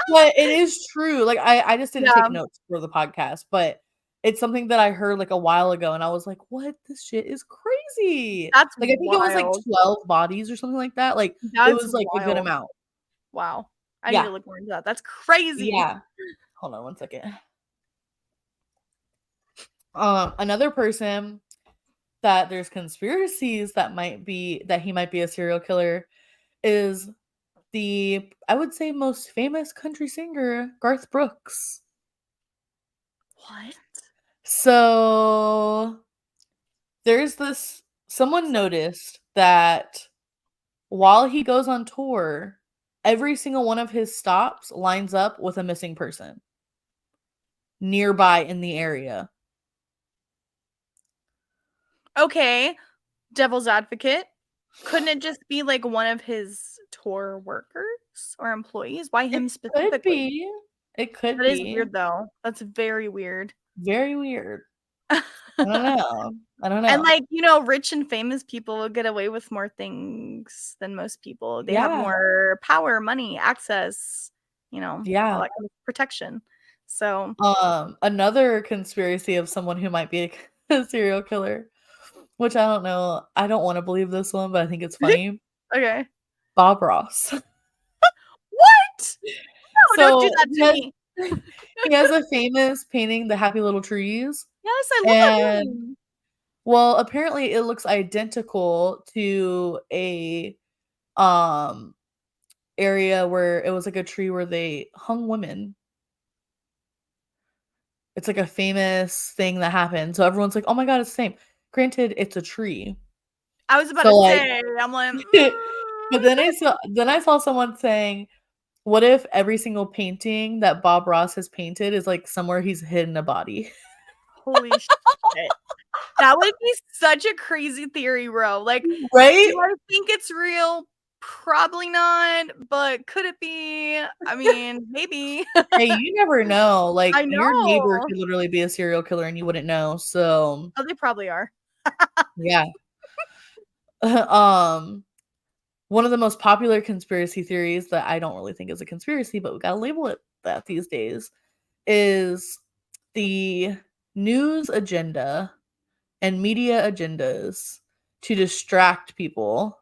But it is true, like, I just didn't Yeah, take notes for the podcast, but it's something that I heard, like, a while ago, and I was like, "What? This shit is crazy." that's Like, I think it was, like, wild. 12 bodies or something like that, like, it That's was, like, a good wild. amount. Wow. I need to Yeah, look more into that. That's crazy. yeah. Hold on one second. Another person that there's conspiracies that he might be a serial killer is I would say, most famous country singer, Garth Brooks. What? So there's this someone noticed that while he goes on tour, every single one of his stops lines up with a missing person nearby in the area. Okay, devil's advocate. Couldn't it just be, like, one of his tour workers or employees? Why It him could specifically? be. It could That is be. weird, though. That's very weird. Very weird. I don't know. I don't And, know. like, rich and famous people will get away with more things than most people. They have Yeah. more power, money, access, all Yeah. that kind of protection. So Another conspiracy of someone who might be a a serial killer, which I don't know. I don't wanna believe this one, but I think it's funny. Okay. Bob Ross. What? No, don't do So, that to me. he has a famous painting, The Happy Little Trees, Yes, I love that and painting. well, apparently it looks identical to a, um, area where it was, like, a tree where they hung women. It's, like, a famous thing that happened, so everyone's like, "Oh my god, it's the same." Granted, it's a tree. I was about So, to like say, I'm like, but then I saw someone saying, "What if every single painting that Bob Ross has painted is, like, somewhere he's hidden a body?" holy shit. That would be such a crazy theory, bro. Like, do Right? I think it's real? Probably not, but could it be? I mean, maybe. Hey, you never know, like, I your neighbor know. could literally be a serial killer and you wouldn't know, so, Oh, they probably are. yeah. Um, one of the most popular conspiracy theories that I don't really think is a conspiracy, but we gotta label it that these days, is the news agenda. and media agendas to distract people.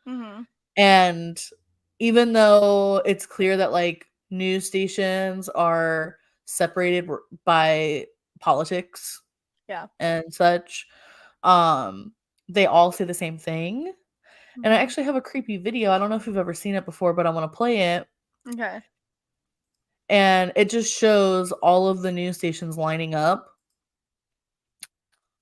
Mhm. And even though it's clear that, like, news stations are separated by politics Yeah. and such, um, they all say the same thing. And I Mhm. actually have a creepy video. I don't know if you've ever seen it before, but I wanna play it. Okay. And it just shows all of the news stations lining up.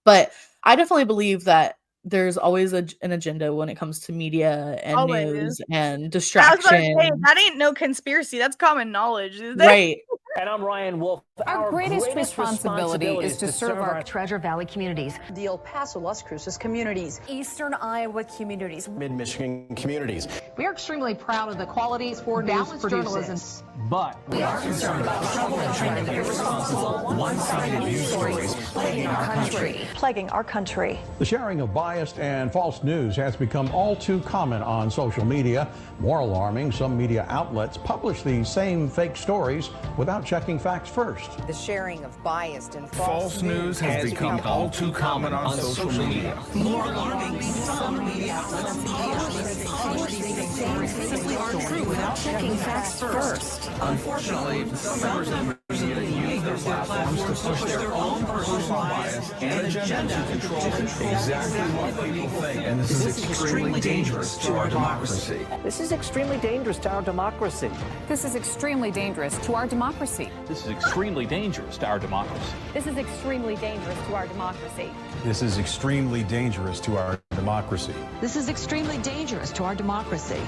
But I definitely believe that there's always an agenda when it comes to media and Always. news and I was about to say, distraction. that ain't no conspiracy, that's common knowledge, is it? Right. And I'm Ryan Wolf. Our greatest responsibility is to serve our Treasure Valley communities, the El Paso, Las Cruces communities, Eastern Iowa communities, Mid-Michigan communities. We are extremely proud of the qualities for balanced journalism. But we are concerned about the trouble and trend of irresponsible, one-sided news stories plaguing our country. plaguing our country. The sharing of biased and false news has become all too common on social media. More alarming, some media outlets publish these same fake stories without checking facts first. The sharing of biased and false news has become all too common on social media. More alarming, some media outlets publish these same simply aren't true without checking facts first. Unfortunately, some members of the media use their platforms to push their own personal bias and agenda to control exactly what people think. And this is extremely dangerous to our democracy. this is extremely dangerous to our democracy. This is extremely dangerous to our democracy. This is extremely dangerous to our democracy. This is extremely dangerous to our democracy. This is extremely dangerous to our democracy. This is extremely dangerous to our democracy.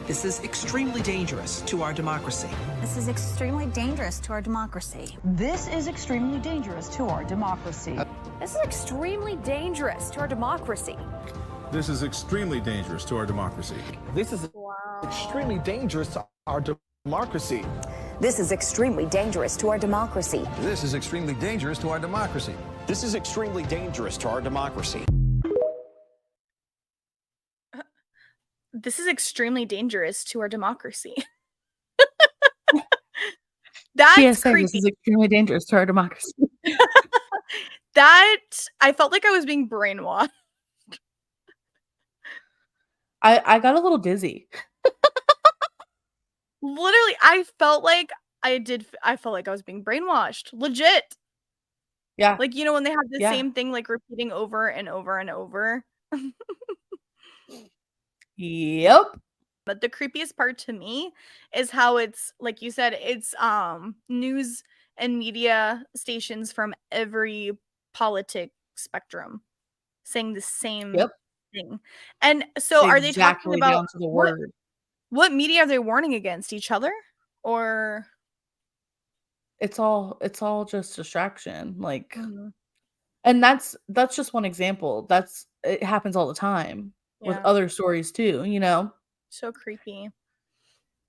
This is extremely dangerous to our democracy. This is extremely dangerous to our democracy. This is extremely dangerous to our democracy. This is extremely dangerous to our democracy. This is extremely dangerous to our democracy. This is extremely dangerous to our democracy. This is extremely dangerous to our democracy. This is extremely dangerous to our democracy. This is extremely dangerous to our democracy. This is extremely dangerous to our democracy. That's PSA, creepy. this is extremely dangerous to our democracy. That I felt like I was being brainwashed. I got a little dizzy. Literally, I felt like I felt like I was being brainwashed. Legit. Yeah. Like, you know, when they have the same thing, like, repeating over and over and over. Yep. But the creepiest part to me is how it's, like you said, it's news and media stations from every politic spectrum saying the same thing. And so are they talking about down to the word? What media are they warning against? Each other? Or it's all just distraction, like and that's just one example. It happens all the time with other stories too, you know? So creepy.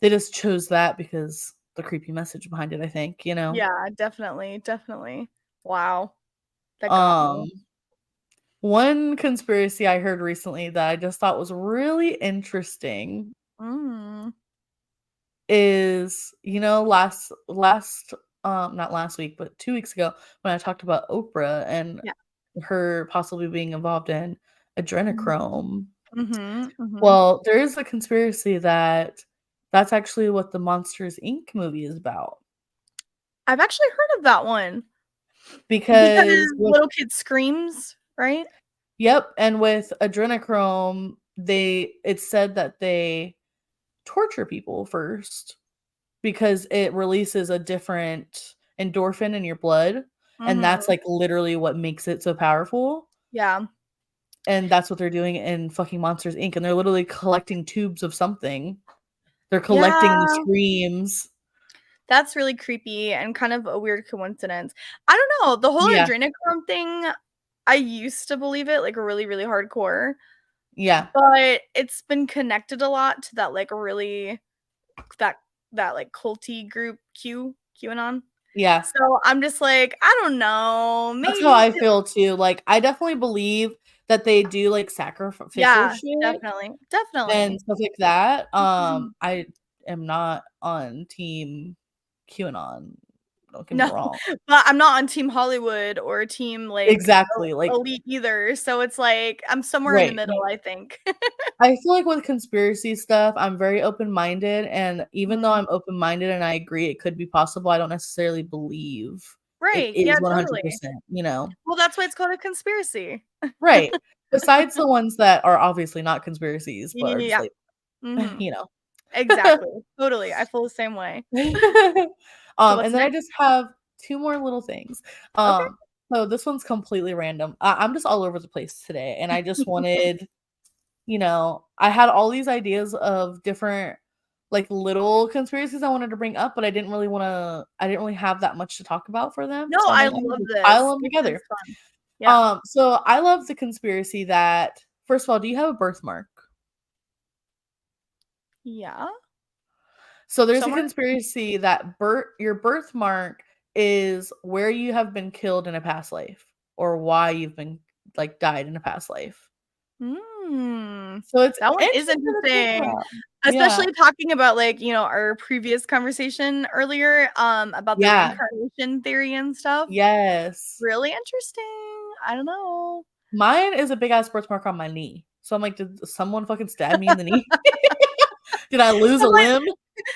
They just chose that because the creepy message behind it, I think, you know? Yeah, definitely, definitely. Wow. That got me. One conspiracy I heard recently that I just thought was really interesting is, you know, not last week, but 2 weeks ago when I talked about Oprah and her possibly being involved in adrenochrome. Well, there is a conspiracy that that's actually what the Monsters, Inc. movie is about. I've actually heard of that one. Because little kid screams, right? Yep, and with adrenochrome, it's said that they torture people first because it releases a different endorphin in your blood, and that's, like, literally what makes it so powerful. Yeah. And that's what they're doing in fucking Monsters, Inc., and they're literally collecting tubes of something. They're collecting the screams. That's really creepy and kind of a weird coincidence. I don't know, the whole adrenochrome thing, I used to believe it, like, really, really hardcore. Yeah. But it's been connected a lot to that, like, really that like, culty group QAnon. Yeah. So, I'm just like, I don't know, maybe that's how I feel too. Like, I definitely believe that they do, like, sacrificial shit. Definitely. And stuff like that. I am not on team QAnon Don't get me wrong. But I'm not on Team Hollywood or Team, like, Exactly, like Elite either, so it's like, I'm somewhere in the Right. middle, I think. I feel like with conspiracy stuff, I'm very open-minded, and even though Mhm. I'm open-minded and I agree it could be possible, I don't necessarily believe it Right, yeah, is totally. 100%, you know? Well, that's why it's called a conspiracy. Right. Besides the ones that are obviously not conspiracies, but are just Yeah. like, Mhm. you know. Exactly. Totally, I feel the same way. So what's And then I next? just have 2 more little things. Okay. So this one's completely random. I'm just all over the place today, and I just wanted I had all these ideas of different, like, little conspiracies I wanted to bring up, but I didn't really have that much to talk about for them, No, so I'm I like, "I'm love gonna just pile this. them This together." is fun. Yeah. So I love the conspiracy that first of all, do you have a birthmark? Yeah. So there's a Somewhere? conspiracy that your birthmark is where you have been killed in a past life or why you've been, like, died in a past life. Mm. So it's That one is interesting to think interesting, about. Yeah. especially talking about, like, our previous conversation earlier, about the Yeah. reincarnation theory and stuff. Yes. Really interesting. I don't know. Mine is a big ass birthmark on my knee. So I'm like, "Did someone fucking stab me in the knee? Did I lose a Someone limb?"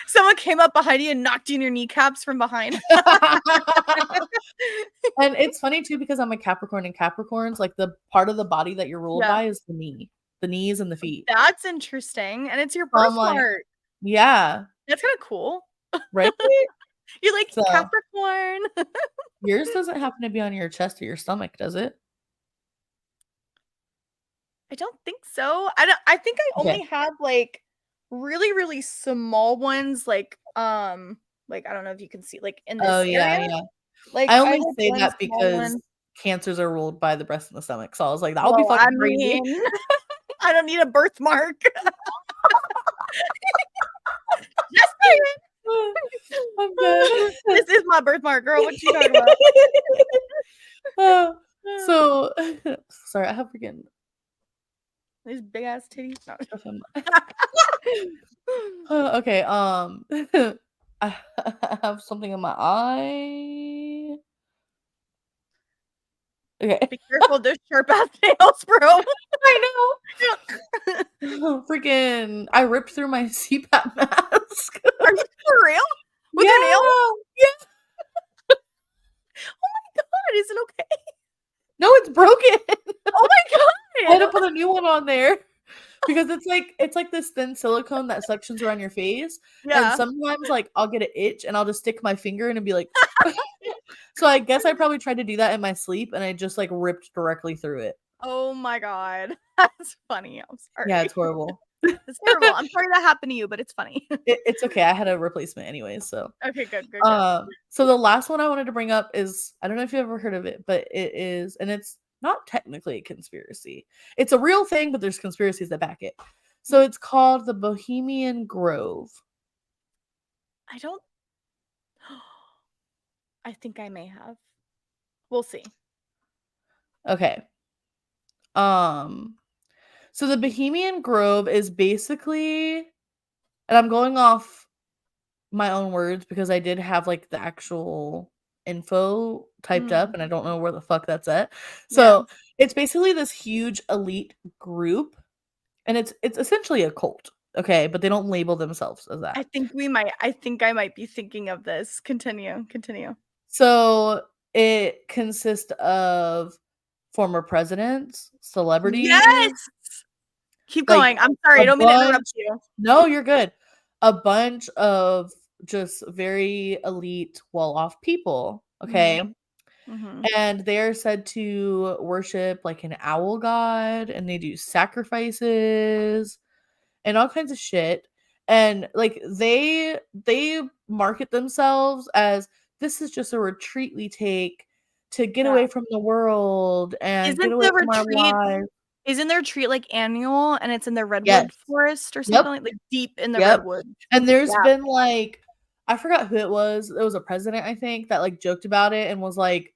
someone came up behind you and knocked you in your kneecaps from behind. And it's funny too because I'm a Capricorn, and Capricorns, like, the part of the body that you're ruled Yeah. by is the knee. The knees and the feet. That's interesting, and it's your So I'm like birthmark. yeah. That's kinda cool. Right? You're like, So "Capricorn." yours doesn't happen to be on your chest or your stomach, does it? I don't think so. I think I only Okay. have, like, really, really small ones, like, I don't know if you can see, like, in Oh, this yeah, area. yeah. Like, I I only have say one that small because one. cancers are ruled by the breast and the stomach, so I was like, "That would be Well, I fucking crazy." mean, I don't need a birthmark. Just I'm saying. dead. This is my birthmark, girl. What you talking about? Oh, so sorry, I have freaking These big ass titties. No. stuff in my okay, I have something in my eye. Okay. Be careful, those sharp ass nails, bro. I know. Freaking I ripped through my CPAP mask. Are you for real? With Yeah, your nails? yeah. Oh my god, is it okay? No, it's broken. Oh my I had to god. put a new one on there because it's like this thin silicone that suctions around your face, and Yeah. sometimes, like, I'll get an itch and I'll just stick my finger in and be like so I guess I probably tried to do that in my sleep, and I just, like, ripped directly through it. Oh my god. That's funny. I'm Yeah, sorry. it's horrible. It's terrible. I'm sorry that happened to you, but it's funny. It's okay, I had a replacement anyways, so Okay, good, good, good. So the last one I wanted to bring up is I don't know if you've ever heard of it, but it is and it's not technically a conspiracy. It's a real thing, but there's conspiracies that back it. So it's called the Bohemian Grove. I don't I think I may have. We'll see. Okay. Um, so the Bohemian Grove is basically and I'm going off my own words because I did have, like, the actual info typed up, Mm. and I don't know where the fuck that's at. Yeah. So, it's basically this huge elite group, and it's essentially a cult, okay? But they don't label themselves as that. I think I might be thinking of this. Continue, continue. So, it consists of former presidents, celebrities, Yes! Keep like, going. I'm sorry, a I don't mean to bunch interrupt you. No, you're good. A bunch of just very elite, well-off people, okay? Mhm. Mhm. And they are said to worship, like, an owl god, and they do sacrifices and all kinds of shit, and, like, they market themselves as, "This is just a retreat we take to get Yeah. away from the world and get away from our lives." Isn't their retreat, like, annual, and it's in the Yes. redwood forest or Yep. something? Like, deep in the Yep. redwood. And there's Yeah. been, like I forgot who it was. It was a president, I think, that, like, joked about it and was like,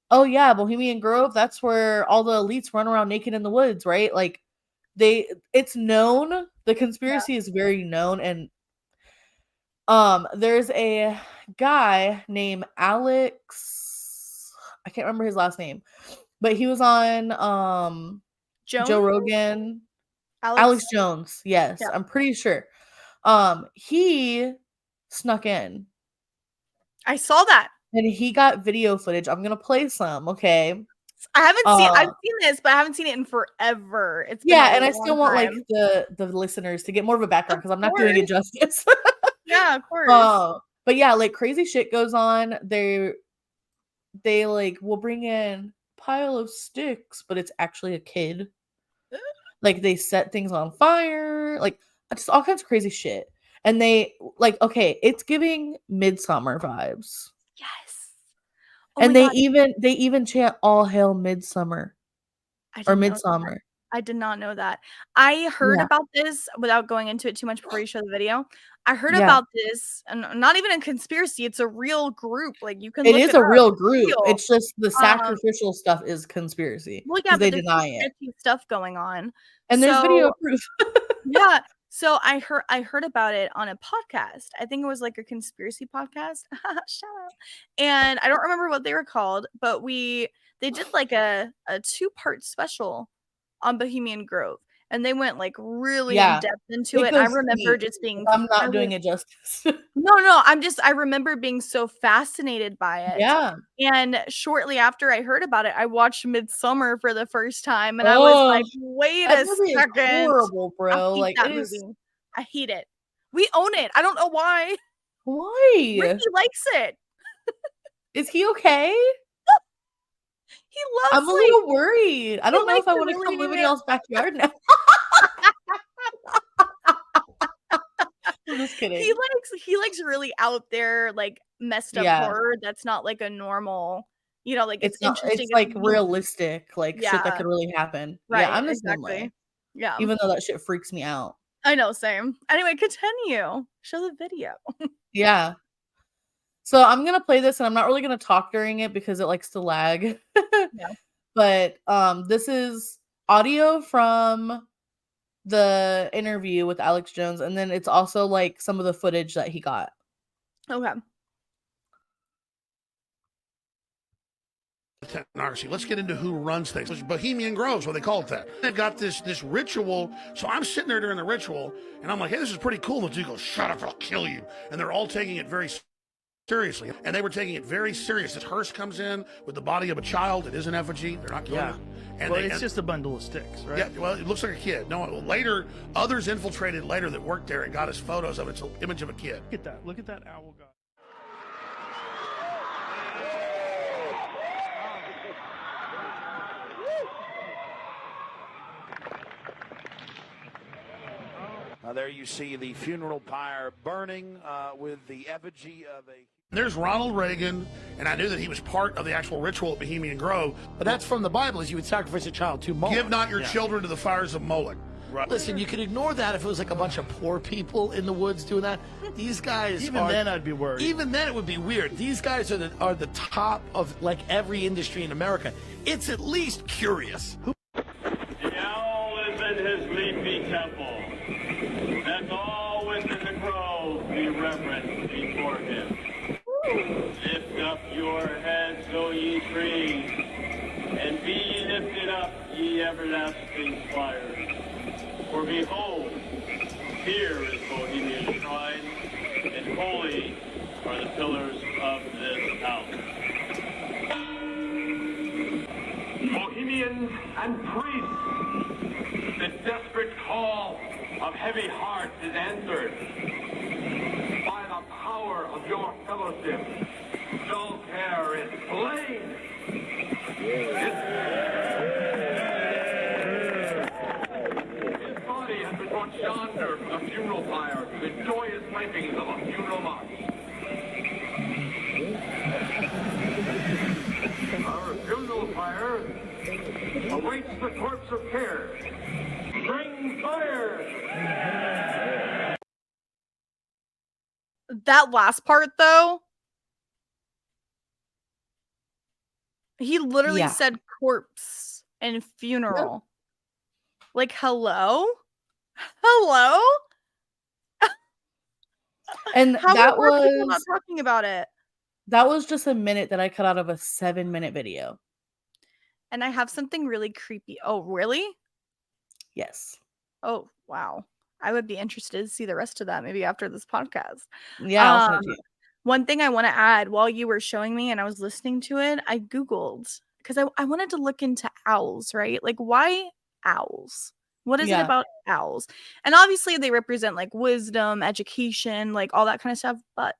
"Oh, yeah, Bohemian Grove, that's where all the elites run around naked in the woods," right? Like, it's known. The Yeah. conspiracy is very known, and, there's a guy named Alex. I can't remember his last name, but he was on Joe Rogan. Alex Jones. Yes, yeah. I'm pretty sure. He snuck in. I saw that. And he got video footage. I'm gonna play some, okay? I've seen this, but I haven't seen it in forever. It's been and I still want like the listeners to get more of a background because I'm not doing it justice. Yeah, of course. But yeah, like crazy shit goes on. They like will bring in pile of sticks, but it's actually a kid. Like they set things on fire, like just all kinds of crazy shit. And they like, okay, it's giving Midsummer vibes. Yes. Oh and they even chant all hail Midsummer. Or Midsummer. I did not know that. I heard about this without going into it too much before you show the video. I heard about this, and not even a conspiracy. It's a real group. Like you can. It is a real group. It's just the sacrificial stuff is conspiracy. Well, yeah, they but deny it. Stuff going on, and there's video proof. Yeah. So I heard about it on a podcast. I think it was like a conspiracy podcast. Shout out. And I don't remember what they were called, but they did like a 2-part special on Bohemian Grove. And they went like really in depth into it. I remember just being I'm not doing it justice. No, I remember being so fascinated by it. Yeah. And shortly after I heard about it, I watched Midsummer for the first time and I was like, wait a second. Is horrible, bro. I hate that movie. I hate it. We own it. I don't know why. Why? Ricky likes it. Is he okay? He loves I'm a little worried. I don't know if I want to come live in y'all's backyard now. I'm just kidding. He likes really out there, like messed up horror that's not like a normal, like it's interesting. It's like realistic, like shit that could really happen. Right, yeah, I'm the same way. Yeah. Even though that shit freaks me out. I know, same. Anyway, continue. Show the video. Yeah. So I'm gonna play this and I'm not really gonna talk during it because it likes to lag. Yeah. But this is audio from the interview with Alex Jones, and then it's also like some of the footage that he got. Okay. Technocracy. Let's get into who runs things. It's Bohemian Groves, what they call it that. They've got this ritual. So I'm sitting there during the ritual, and I'm like, hey, this is pretty cool. And the dude goes, shut up, I'll kill you. And they're all taking it very seriously. And they were taking it very serious. This hearse comes in with the body of a child. It is an effigy. They're not killing it. And it's just a bundle of sticks, right? Yeah, well, it looks like a kid. No, later, others infiltrated later that worked there and got us photos of it. It's an image of a kid. Look at that owl guy. There you see the funeral pyre burning with the effigy of a... There's Ronald Reagan, and I knew that he was part of the actual ritual at Bohemian Grove. But that's from the Bible, is you would sacrifice a child to Moloch. Give not your children to the fires of Moloch. Right. Listen, you could ignore that if it was like a bunch of poor people in the woods doing that. These guys Even then I'd be worried. Even then it would be weird. These guys are the top of like every industry in America. It's at least curious. The owl is in his leafy temple. Let all within the grove be reverent before him. Lift up your heads, O ye trees, and be ye lifted up, ye everlasting spires. For behold, here is Bohemian shrine, and holy are the pillars of this house. Bohemians and priests, the desperate call of heavy hearts is answered by the power of your fellowship. Dull care is slain. His body has been brought yonder from the funeral pyre to the joyous pipings of a funeral march. Our funeral pyre awaits the corpse of care. Bring fire! That last part, though, he literally said corpse and funeral. Like, hello? Hello? And How that are more people not was talking about it? that was just a minute that I cut out of a 7-minute video. And I have something really creepy. Oh, really? Yes. Oh, wow. I would be interested to see the rest of that maybe after this podcast. Yeah, I'll Um, send it to you. one thing I wanna add while you were showing me and I was listening to it, I Googled because I wanted to look into owls, right? Like, why owls? What is it Yeah. about owls? And obviously, they represent, like, wisdom, education, like, all that kinda stuff, but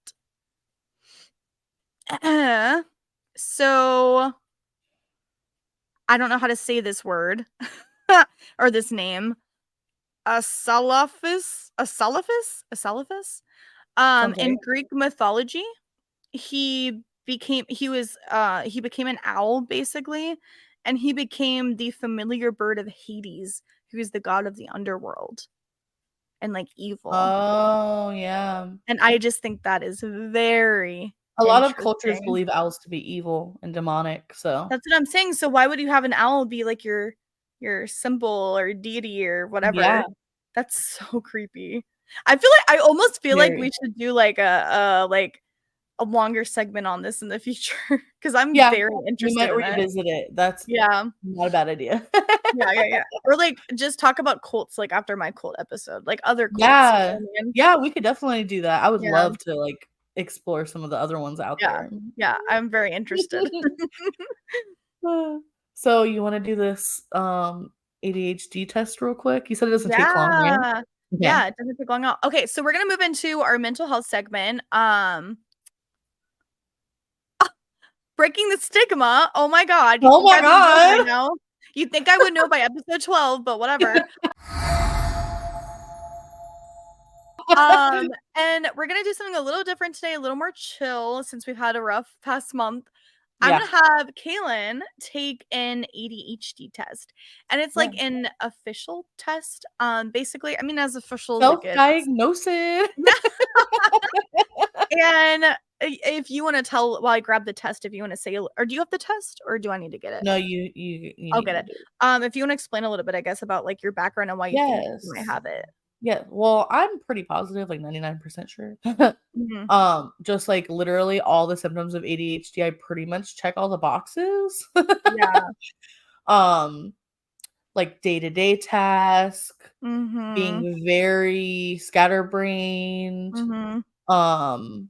so I don't know how to say this word or this name. Asalaphus? Sounds right. In Greek mythology, he became an owl basically, and he became the familiar bird of Hades, who is the god of the underworld and like evil. Oh, yeah. And I just think that is very A lot of cultures interesting. believe owls to be evil and demonic, so That's what I'm saying. So why would you have an owl be like your symbol or deity or Yeah. whatever? That's so creepy. I almost feel like we Very. should do like a longer segment on this in the future because I'm Yeah, very we interested might in it. revisit it. That's Yeah. not a bad idea. Yeah. Or like just talk about cults like after my cult episode, like other cults, you know Yeah. what I mean? Yeah, we could definitely do that. I would Yeah. love to, like, explore some of the other ones out Yeah. there. Yeah, I'm very interested. So, you wanna do this, ADHD test real quick? You said it doesn't take long, right? Yeah. Okay. Yeah, it doesn't take long at all. Okay, so we're gonna move into our mental health segment. Breaking the stigma. Oh my god, you Oh think my I would know by god! now? You'd think I would know by episode 12, but whatever. And we're gonna do something a little different today, a little more chill since we've had a rough past month. I'm Yeah. gonna have Kaylin take an ADHD test, and it's Yeah. like an official test. Basically, I mean, as official as it gets. Self-diagnosis. And if you wanna tell while I grab the test, if you wanna say or do you have the test, or do I need to get it? No, you I'll need get to it. do it. If you wanna explain a little bit, I guess, about, like, your background and why you think you might Yes. have it. Yeah, well, I'm pretty positive, like 99% sure. Mhm. Just, like, literally all the symptoms of ADHD, I pretty much check all the boxes. Yeah. Um, like, day-to-day task, Mhm. being very scatterbrained, Mhm. um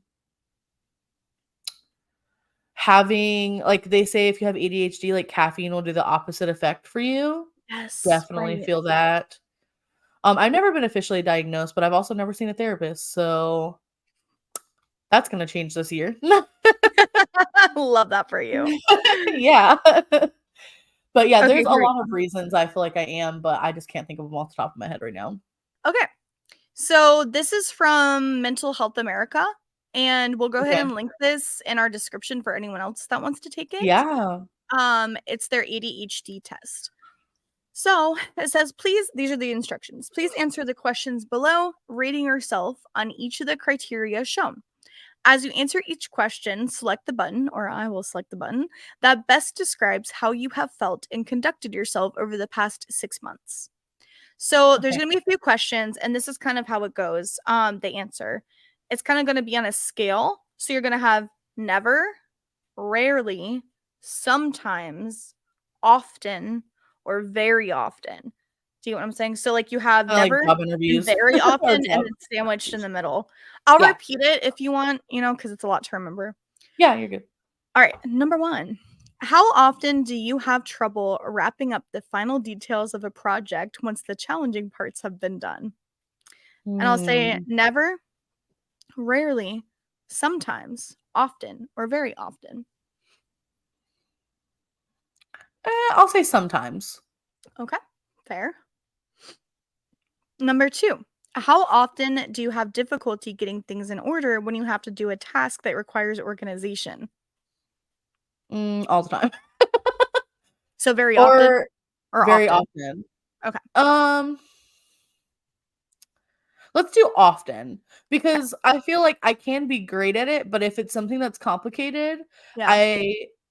having like, they say if you have ADHD, like, caffeine will do the opposite effect for you. Yes, Definitely right. feel that. I've never been officially diagnosed, but I've also never seen a therapist, so that's gonna change this year. Love that for you. Yeah. But, yeah, Okay, there's a great. lot of reasons I feel like I am, but I just can't think of them off the top of my head right now. Okay. So this is from Mental Health America, and we'll go ahead Okay. and link this in our description for anyone else that wants to take it. Yeah. It's their ADHD test. So it says, please, these are the instructions. Please answer the questions below, rating yourself on each of the criteria shown. As you answer each question, select the button, or I will select the button, that best describes how you have felt and conducted yourself over the past 6 months. So there's Okay. going to be a few questions, and this is kind of how it goes. The answer. It's kind of going to be on a scale. So you're going to have never, rarely, sometimes, often, or very often. Do you know what I'm saying? So like you have Kinda like never job and interviews very or often, and job it's sandwiched in the middle. I'll Yeah. repeat it if you want, because it's a lot to remember. Yeah, you're good. All right, number 1. How often do you have trouble wrapping up the final details of a project once the challenging parts have been done? And I'll say Hmm. never, rarely, sometimes, often, or very often. I'll say sometimes. Okay, fair. Number 2. How often do you have difficulty getting things in order when you have to do a task that requires organization? All the time. So very often Or or very often? often. Okay. Let's do often Okay. because I feel like I can be great at it, but if it's something that's complicated, Yeah.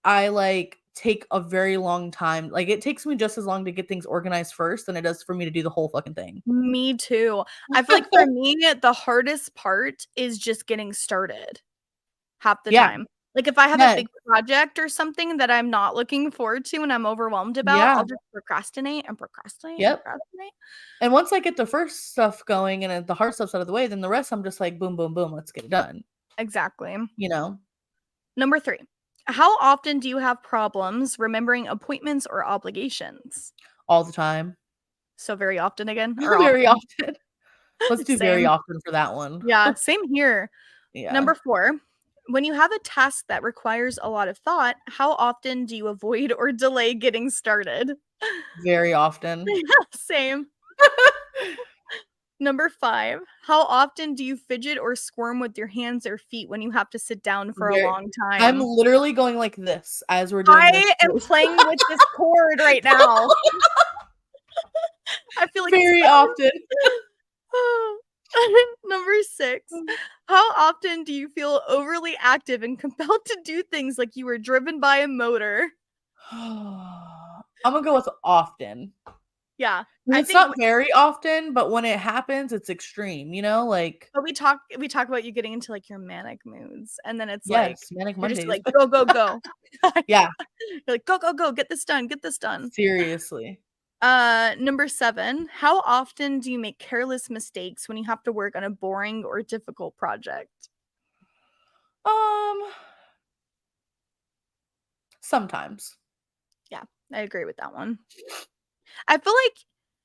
I like take a very long time. Like, it takes me just as long to get things organized first than it does for me to do the whole fucking thing. Me too. I feel like for me, the hardest part is just getting started half the Yeah. time. Like, if I have a Yes. big project or something that I'm not looking forward to and I'm overwhelmed about, Yeah. I'll just procrastinate and procrastinate and Yep. procrastinate. And once I get the first stuff going and the hard stuff's out of the way, then the rest I'm just like, boom, boom, boom, let's get it done. Exactly. You know? Number 3. How often do you have problems remembering appointments or obligations? All the time. So very often again? Or Very often? often. Let's do very Same. often for that one. Yeah, same here. Yeah. Number 4. When you have a task that requires a lot of thought, how often do you avoid or delay getting started? Very often. Yeah, same. Number 5. How often do you fidget or squirm with your hands or feet when you have to sit down for a long I'm time? literally going like this as we're doing this. I am playing with this cord right now. I feel like very often. Number 6. How often do you feel overly active and compelled to do things like you were driven by a motor? I'm gonna go with often. Yeah. It's not very often, but when it happens, it's extreme, you know? Like But we talk about you getting into, like, your manic moods, and then it's like, Yes, manic you're just Mondays. like, "Go, go, go." Yeah. You're like, "Go, go, go, get this done, get this done." Seriously. Number 7. How often do you make careless mistakes when you have to work on a boring or difficult project? Sometimes. Yeah, I agree with that one. I feel like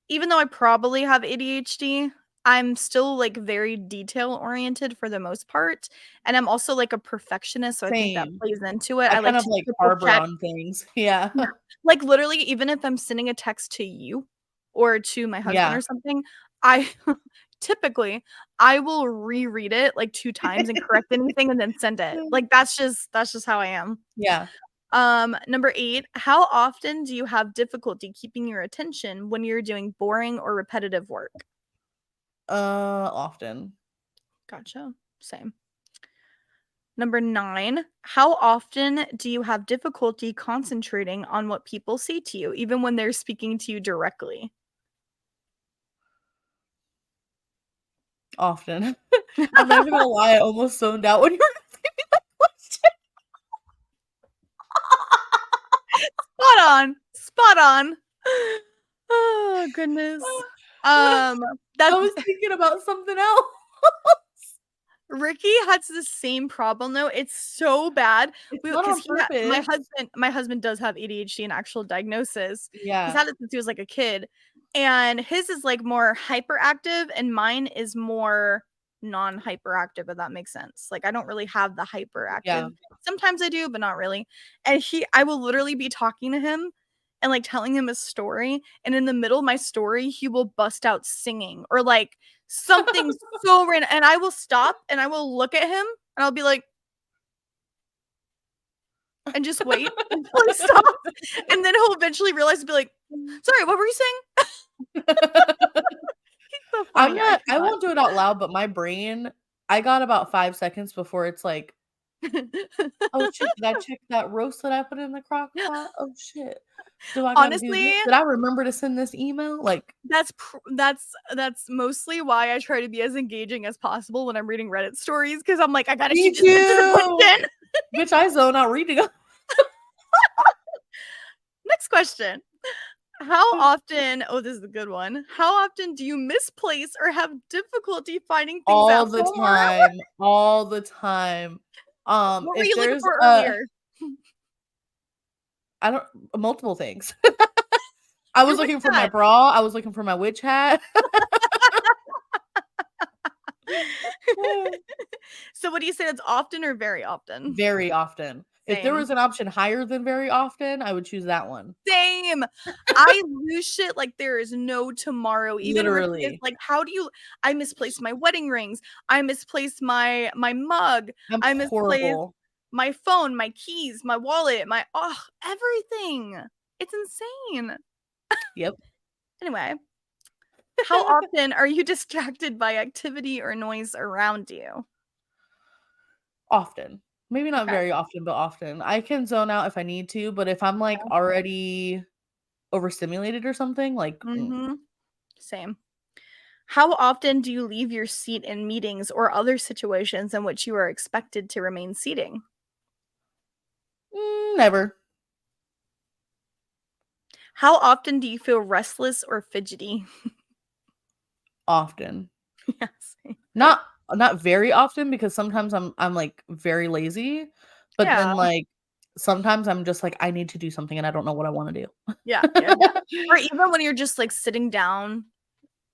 even though I probably have ADHD, I'm still, like, very detail-oriented for the most part, and I'm also, like, a perfectionist, so I think that Same. plays into it. I I kind like of, to like, triple harbor check. on things. Yeah. Yeah. Like, literally, even if I'm sending a text to you or to my husband Yeah. or something, I typically, I will reread it, like, 2 times and correct anything and then send it. Like, that's just how I am. Yeah. Number 8. How often do you have difficulty keeping your attention when you're doing boring or repetitive work? Often. Gotcha. Same. Number 9. How often do you have difficulty concentrating on what people say to you, even when they're speaking to you directly? Often. I'm not even gonna lie, I almost zoned out when you were asking me that question. Spot on. Spot on. Oh, goodness. I That's was thinking about something else. Ricky has the same problem though. It's so bad. It's not Because on purpose. my husband does have ADHD, an actual diagnosis. He's Yeah. had it since he was like a kid. And his is like more hyperactive and mine is more non-hyperactive, if that makes sense. Like I don't really have the hyperactive. Yeah. Sometimes I do, but not really. And I will literally be talking to him and like telling him a story, and in the middle of my story, he will bust out singing or like something so random, and I will stop and I will look at him and I'll be like and just wait until he stops, and then he'll eventually realize and be like, "Sorry, what were you saying?" He's so funny. I won't do it out loud, but my brain, I got about 5 seconds before it's like, "Oh shit, did I check that roast that I put in the crock pot? Oh shit. Do I gotta do Honestly, this? Did I remember to send this email?" Like that's mostly why I try to be as engaging as possible when I'm reading Reddit stories, because I'm like, I gotta Me keep this bitch's too! attention. Bitch, I zone out reading 'em. Next question. How often this is a good one. How often do you misplace or have difficulty finding things All at the home or at work? time. All the time. What were If you looking there's for earlier? I don't multiple things. I was Your witch looking for my hat. bra, I was looking for my witch hat. So what do you say, that's often or very often? Very often. If there Same. was an option higher than very often, I would choose that one. Same. I lose shit like there is no tomorrow. Even Ricky is Literally. like, "How do you" I misplaced my wedding rings. I misplaced my mug. I'm I misplaced horrible. my phone, my keys, my wallet, everything. It's insane. Yep. Anyway, how often are you distracted by activity or noise around you? Often. Maybe not Okay. very often, but often. I can zone out if I need to, but if I'm, like, Yeah. already overstimulated or something, like, Mhm. Same. How often do you leave your seat in meetings or other situations in which you are expected to remain seating? Never. How often do you feel restless or fidgety? Often. Yes. Not very often because sometimes I'm, like, very lazy, but Yeah. then, like, sometimes I'm just like, I need to do something and I don't know what I wanna do. Yeah, yeah, yeah. Or even when you're just, like, sitting down,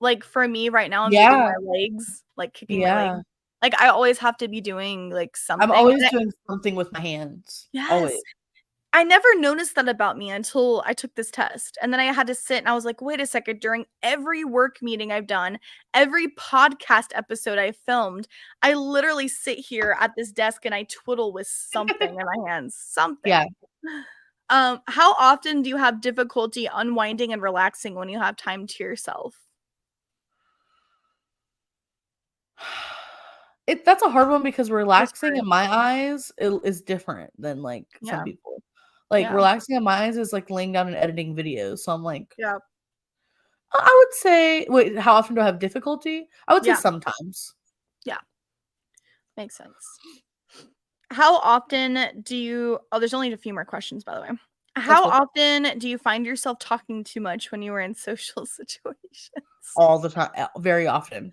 like, for me right now, I'm moving Yeah. my legs, like, kicking my legs. Yeah. Like, I always have to be doing, like, I'm something, always and doing something with my hands. Yes. Always. I never noticed that about me until I took this test, and then I had to sit and I was like, "Wait a second," during every work meeting I've done, every podcast episode I filmed, I literally sit here at this desk and I twiddle with something in my hands, Yeah. something. How often do you have difficulty unwinding and relaxing when you have time to yourself? That's a hard one because relaxing Whispering. in my eyes is different than, like, some Yeah. people. Like, Yeah. relaxing in my eyes is like laying down and editing videos, so I'm like Yep. I would say wait, how often do I have difficulty? I would say Yeah. sometimes. Yeah. Makes sense. How often do you oh, there's only a few more questions, by the way. That's How cool. often do you find yourself talking too much when you are in social situations? All the time, very often.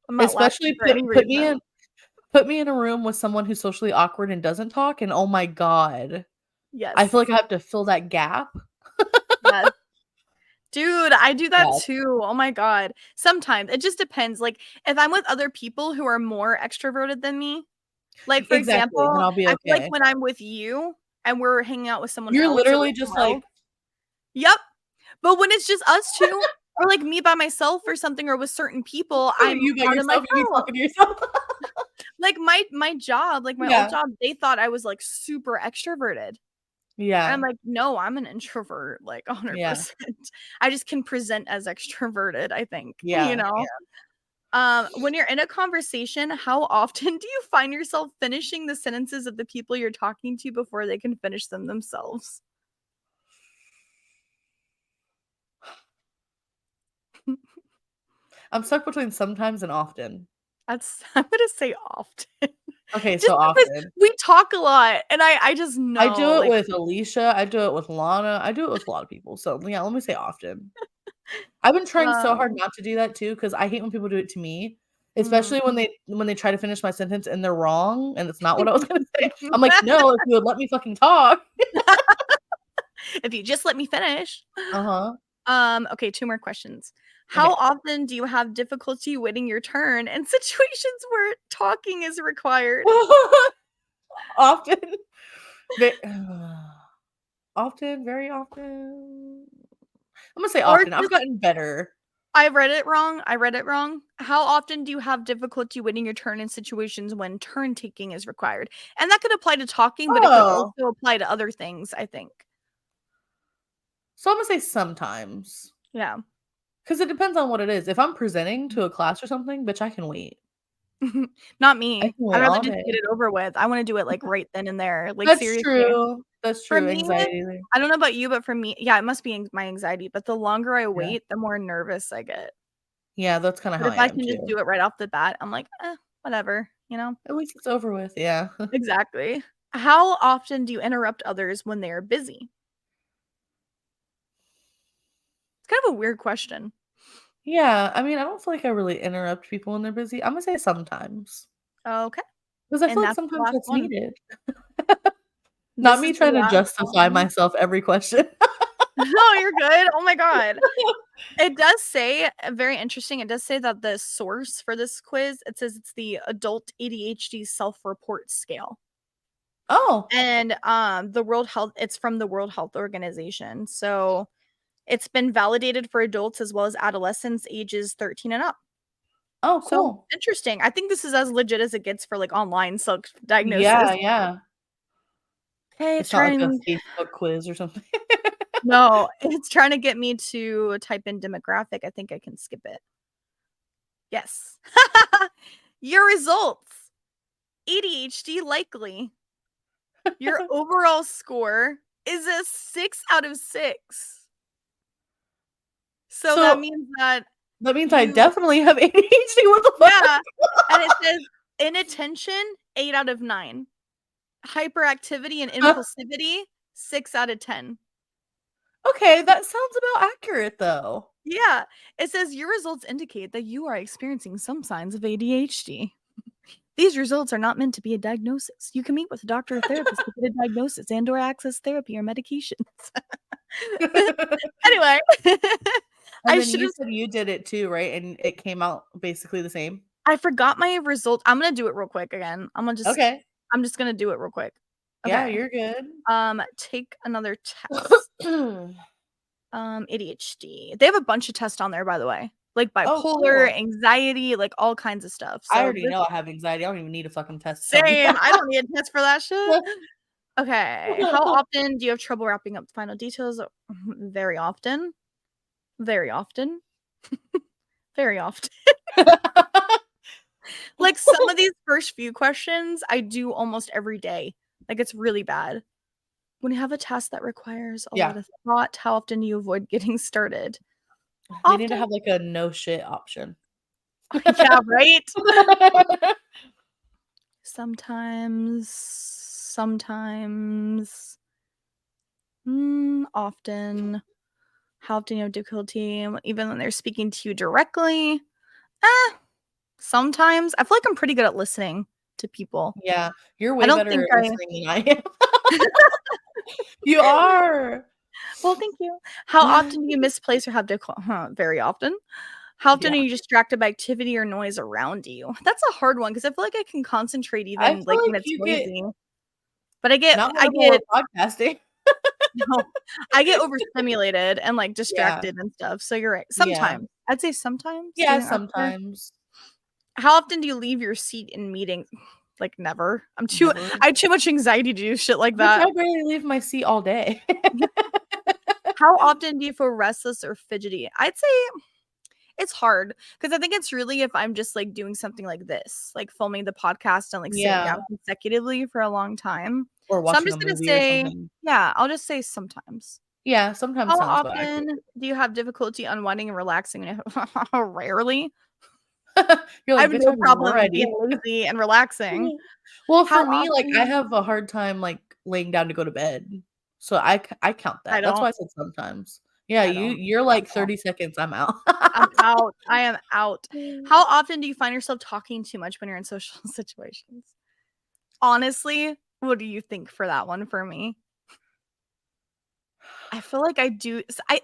I'm not laughing Especially for any reason. put me in a room with someone who's socially awkward and doesn't talk, and oh my god. I feel Yes. like I have to fill that gap. Yes. Dude, I do that Yeah. too, oh my god. Sometimes, it just depends, like, if I'm with other people who are more extroverted than me, like, for Exactly, then example, I'll be I feel like okay. when I'm with you and we're hanging out with someone You're else or with literally just someone like else Yep. But when it's just us 2 or, like, me by myself or something or with certain people, I'm You by kind of like, yourself, you be "Oh." talking to yourself. Like, my job, like, my old Yeah. job, they thought I was, like, super extroverted. And I'm Yeah. like, "No, I'm an introvert, like, Yeah. 100%. I just can present as extroverted, I think, you Yeah, know? yeah. When you're in a conversation, how often do you find yourself finishing the sentences of the people you're talking to before they can finish them themselves? I'm stuck between sometimes and often. I'm gonna say often. Okay, Just so because often. we talk a lot, and I just I know, do it like with Alicia, I do it with Lana, I do it with a lot of people, so, yeah, let me say often. I've been trying so hard um not to do that too, 'cause I hate when people do it to me, Mhm. especially when they try to finish my sentence and they're wrong, and it's not what I was gonna say. I'm like, "No, if you would let me fucking talk." If you just let me finish. Uh-huh. Okay, 2 more questions. How Okay. often do you have difficulty waiting your turn in situations where talking is required? Often. Ve often, very often. I'm gonna say Or often, I've just gotten better. I read it wrong. How often do you have difficulty waiting your turn in situations when turn taking is required? And that could apply to talking, but it could Oh. also apply to other things, I think. So I'm gonna say sometimes. Yeah. 'Cause it depends on what it is. If I'm presenting to a class or something, bitch, I can wait. Not I me. can I'd wait rather all just get day. it over with. I wanna do it, like, right then and there. Like, That's seriously. true. That's For true, me, anxiety there. I don't know about you, but for me yeah, it must be my anxiety, but the longer I Yeah. wait, the more nervous I get. Yeah, that's kinda But how if I I am can just too. do it right off the bat, I'm like, "Eh, whatever," you know? At least it's over with, yeah. Exactly. How often do you interrupt others when they are busy? It's kind of a weird question. Yeah, I mean, I don't feel like I really interrupt people when they're busy. I'm gonna say sometimes. Okay. 'Cause I feel And like that's the sometimes last that's one. needed. Not This me is the trying to last justify one. myself every question. No, you're good. Oh my god. It does say very interesting, it does say that the source for this quiz, it says it's the Adult ADHD Self-Report Scale. Oh. And, it's from the World Health Organization, so it's been validated for adults as well as adolescents ages 13 and up. Oh, So, cool. interesting. I think this is as legit as it gets for, like, online Yeah, self-diagnosis. yeah. Okay, it's It's not like a trying Facebook quiz or something. No, it's trying to get me to type in demographic, I think I can skip it. Yes. Your results. ADHD likely. Your overall score is a 6 out of 6. So that means that I definitely have ADHD. What the fuck? Yeah. And it says inattention, 8 out of 9. Hyperactivity and impulsivity, 6 out of 10. Okay, that sounds about accurate though. Yeah. It says your results indicate that you are experiencing some signs of ADHD. These results are not meant to be a diagnosis. You can meet with a doctor or therapist to get a diagnosis and/or access therapy or medications. Anyway, And then you said you did it too, right? And it came out basically the same? I forgot my result. I'm gonna do it real quick again. I'm just gonna do it real quick. Yeah, Okay. you're good. Take another test. ADHD. They have a bunch of tests on there, by the way. Like bipolar, anxiety, like all kinds of stuff. So I already know I have anxiety. I don't even need a fucking test to tell me Same. that. I don't need a test for that shit. Okay. How often do you have trouble wrapping up the final details? Very often. Very often. Very often. Like some of these first few questions, I do almost every day. Like it's really bad. When you have a task that requires a lot of thought, how often do you avoid getting started? They need to have like a no shit option. Yeah, right? Sometimes. Often. How often you have difficulty even when they're speaking to you directly? Sometimes. I feel like I'm pretty good at listening to people. Yeah, you're way better at listening than I am. You are. Well, thank you. How often do you misplace or have difficulty? Very often. How often are you distracted by activity or noise around you? That's a hard one because I feel like I can concentrate even like when it's noisy. But I get podcasting. No, I get overstimulated and like distracted and stuff. So you're right. Sometimes. I'd say sometimes. Yeah, sometimes. How often do you leave your seat in meetings? Like never. I have too much anxiety to do shit like that. I barely leave my seat all day. How often do you feel restless or fidgety? I'd say it's hard because I think it's really if I'm just like doing something like this, like filming the podcast and like sitting down consecutively for a long time. Or watching so I'm just gonna say, I'll just say sometimes. Yeah, sometimes. How often do you have difficulty unwinding and relaxing? Rarely. You're I like, have no problem being lazy and relaxing. Well, for me, like I have a hard time like laying down to go to bed. So I count that. That's why I said sometimes. Yeah, you're like 30 seconds, I'm out. I'm out. I am out. How often do you find yourself talking too much when you're in social situations? Honestly, what do you think for that one for me? I feel like I do. I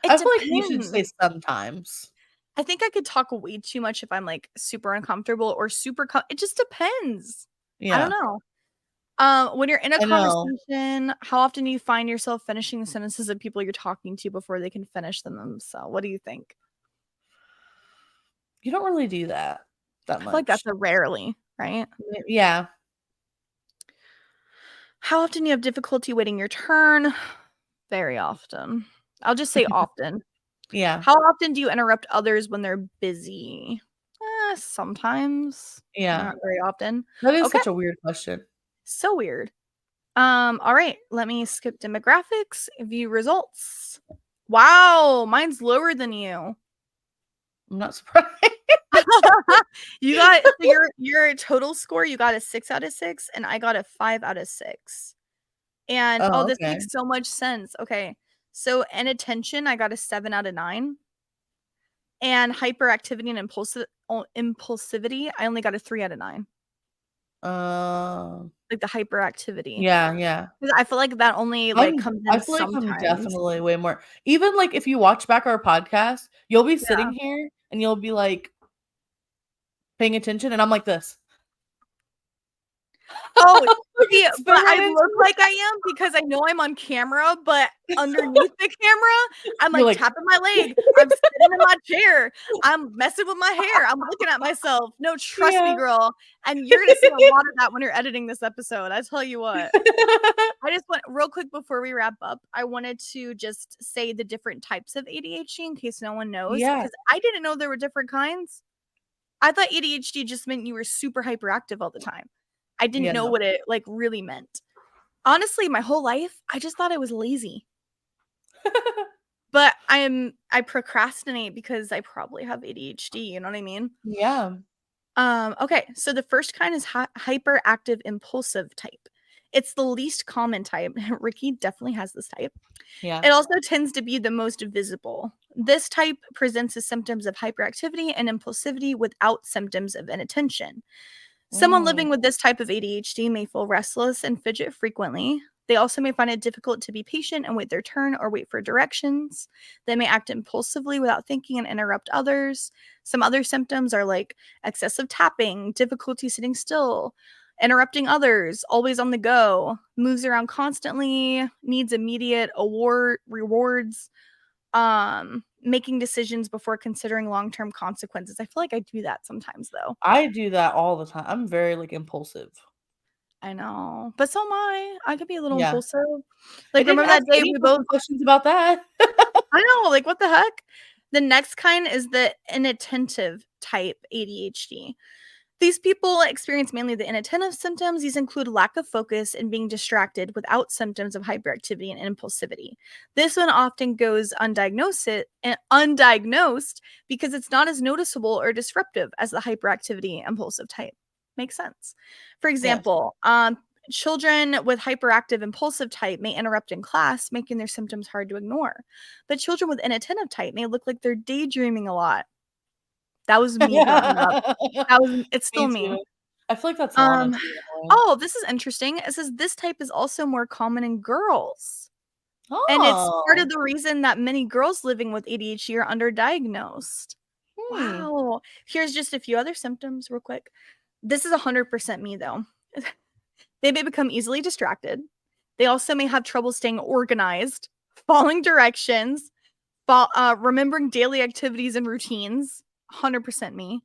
feel like you should say sometimes. I think I could talk way too much if I'm like super uncomfortable or it just depends. I don't know. When you're in a conversation, how often do you find yourself finishing the sentences of people you're talking to before they can finish them themselves? What do you think? You don't really do that much. I feel like that's a rarely, right? Yeah. How often do you have difficulty waiting your turn? Very often. I'll just say often. Yeah. How often do you interrupt others when they're busy? Sometimes. Yeah. Not very often. That is such a weird question. So weird. All right. Let me skip demographics. View results. Wow, mine's lower than you. I'm not surprised. You got your total score. You got a 6 out of 6, and I got a 5 out of 6. And this makes so much sense. Okay, so inattention, I got a 7 out of 9, and hyperactivity and impulsivity, I only got a 3 out of 9. Like the hyperactivity. Yeah. Because I feel like that only comes in I feel like sometimes. I'm definitely way more. Even like if you watch back our podcast, you'll be sitting here and you'll be like paying attention, and I'm like this. Oh, yeah, but I look like I am because I know I'm on camera, but underneath the camera, I'm like tapping my leg. I'm sitting in my chair. I'm messing with my hair. I'm looking at myself. No, trust me, girl. And you're going to see a lot of that when you're editing this episode. I tell you what. I just want real quick before we wrap up, I wanted to just say the different types of ADHD in case no one knows. Because I didn't know there were different kinds. I thought ADHD just meant you were super hyperactive all the time. I didn't Yeah, know no. what it, like, really meant. Honestly, my whole life, I just thought I was lazy. But I procrastinate because I probably have ADHD, you know what I mean? Yeah. Okay, so the first kind is hyperactive impulsive type. It's the least common type. Ricky definitely has this type. Yeah. It also tends to be the most visible. This type presents as symptoms of hyperactivity and impulsivity without symptoms of inattention. Someone living with this type of ADHD may feel restless and fidget frequently. They also may find it difficult to be patient and wait their turn or wait for directions. They may act impulsively without thinking and interrupt others. Some other symptoms are like excessive tapping, difficulty sitting still, interrupting others, always on the go, moves around constantly, needs immediate rewards, making decisions before considering long-term consequences. I feel like I do that sometimes though. I do that all the time. I'm very, like, impulsive. I know, but so am I. I could be a little Yeah. impulsive. I Like, didn't remember that ask day any we both fucking questions about that. I know, like, what the heck? The next kind is the inattentive type ADHD. These people experience mainly the inattentive symptoms. These include lack of focus and being distracted without symptoms of hyperactivity and impulsivity. This one often goes undiagnosed because it's not as noticeable or disruptive as the hyperactivity impulsive type. Makes sense. For Yes. example, children with hyperactive impulsive type may interrupt in class, making their symptoms hard to ignore. But children with inattentive type may look like they're daydreaming a lot. That was me growing up. It's still Me me. too. I feel like that's Lana too, in a way. Oh, this is interesting. It says this type is also more common in girls. And it's part of Oh. the reason that many girls living with ADHD are underdiagnosed. Hmm. Wow. Here's just a few other symptoms real quick. This is 100% me though. They may become easily distracted. They also may have trouble staying organized, following directions, remembering daily activities and routines. 100% me.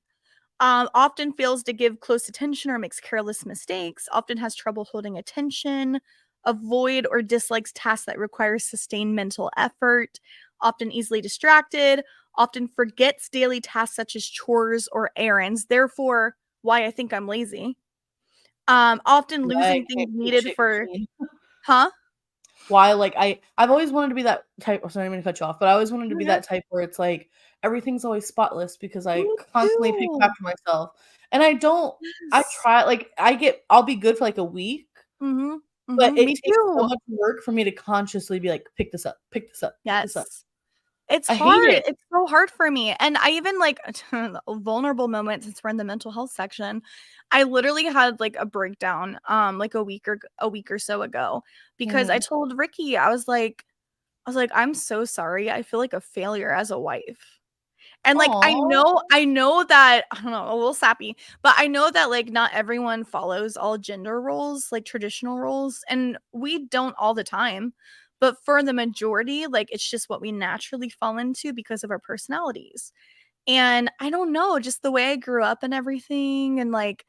Often fails to give close attention or makes careless mistakes, often has trouble holding attention, avoid or dislikes tasks that require sustained mental effort, often easily distracted, often forgets daily tasks such as chores or errands, therefore, why I think I'm lazy. Often Why I losing things can't keep needed shit for clean. huh? Why, like, I've always wanted to be that type. Oh, sorry, I'm gonna cut you off, but I always wanted to be Okay. that type where it's like everything's always spotless because I Me constantly pick too. after myself. And I don't I Yes. try like I'll be good for like a week, Mhm. but Mhm. it Me takes so too. much work for me to consciously be like, pick this up, pick this up, pick this up. Yes. It's I hate hard. it. It's so hard for me. And I even like vulnerable moments since we're in the mental health section. I literally had like a breakdown like a week or so ago because I Mhm. told Ricky I was like I'm so sorry. I feel like a failure as a wife. And like Aw. I know that I don't know, a little sappy, but I know that like not everyone follows all gender roles, like traditional roles, and we don't all the time. But for the majority, like it's just what we naturally fall into because of our personalities. And I don't know, just the way I grew up and everything, and like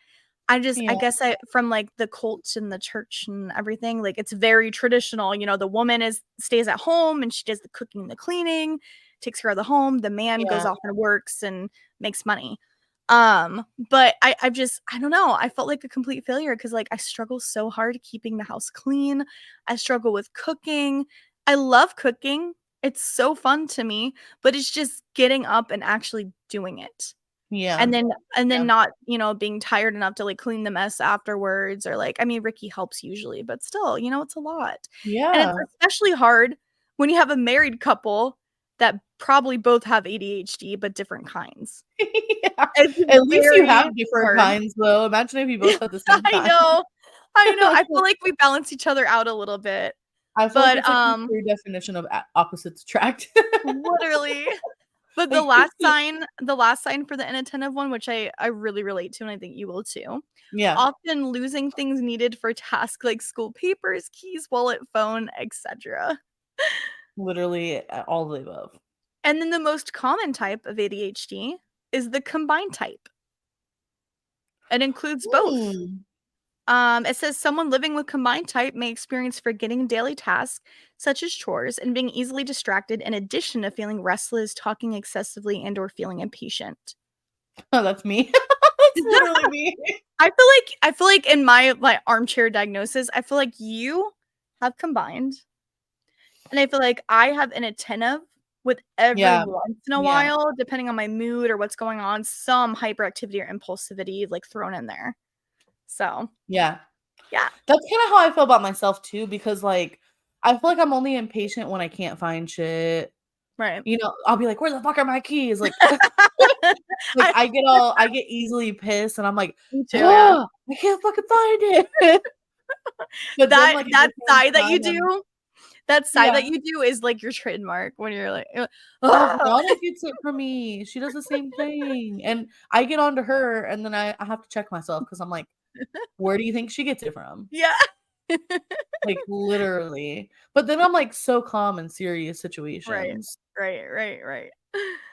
I Yeah. guess I from like the cult and the church and everything, like it's very traditional. You know, the woman is stays at home and she does the cooking and the cleaning, takes care of the home. The man goes Yeah. off and works and makes money. But I don't know. I felt like a complete failure because like I struggle so hard keeping the house clean. I struggle with cooking. I love cooking. It's so fun to me, but it's just getting up and actually doing it. Yeah. And then Yeah. not, you know, being tired enough to, like, clean the mess afterwards or, like I mean, Ricky helps usually, but still, you know, it's a lot. And it's Yeah. especially hard when you have a married couple that probably both have ADHD, but different kinds. Yeah. It's At least you very have different hard. kinds, though. Imagine if you Yeah, both had the same I kind. know. I know. I feel like we balance each other out a little bit. I feel like But, it's like the true definition of opposites attract. literally. But Like the last sign for the inattentive one, which I really relate to, and I think you will too, Yeah. often losing things needed for tasks like school papers, keys, wallet, phone, etc. Literally, all of the above. And then the most common type of ADHD is the combined type. It includes both. Hmm. It says someone living with combined type may experience forgetting daily tasks, such as chores, and being easily distracted, in addition to feeling restless, talking excessively, and/or feeling impatient. Oh, that's me. That's literally me. I feel like in my armchair diagnosis, I feel like you have combined, and I feel like I have inattentive with every Yeah. once in a Yeah. while, depending on my mood or what's going on, some hyperactivity or impulsivity like thrown in there. So Yeah. yeah. That's kinda how I feel about myself too, because, like, I feel like I'm only impatient when I can't find shit. Right. You know, I'll be like, "Where the fuck are my keys?" Like like, I I get easily pissed, and I'm like, Me too, yeah. "I can't fucking find it." But then, That like, at that the same sigh that you time, I'm do that sigh that Yeah. you do is, like, your trademark when you're like, Ariana gets it from me. She does the same thing, and I get onto her, and then I have to check myself because I'm like, "Where do you think she gets it from?" Yeah. Like, literally. But then I'm, like, so calm in serious Right. situations Right.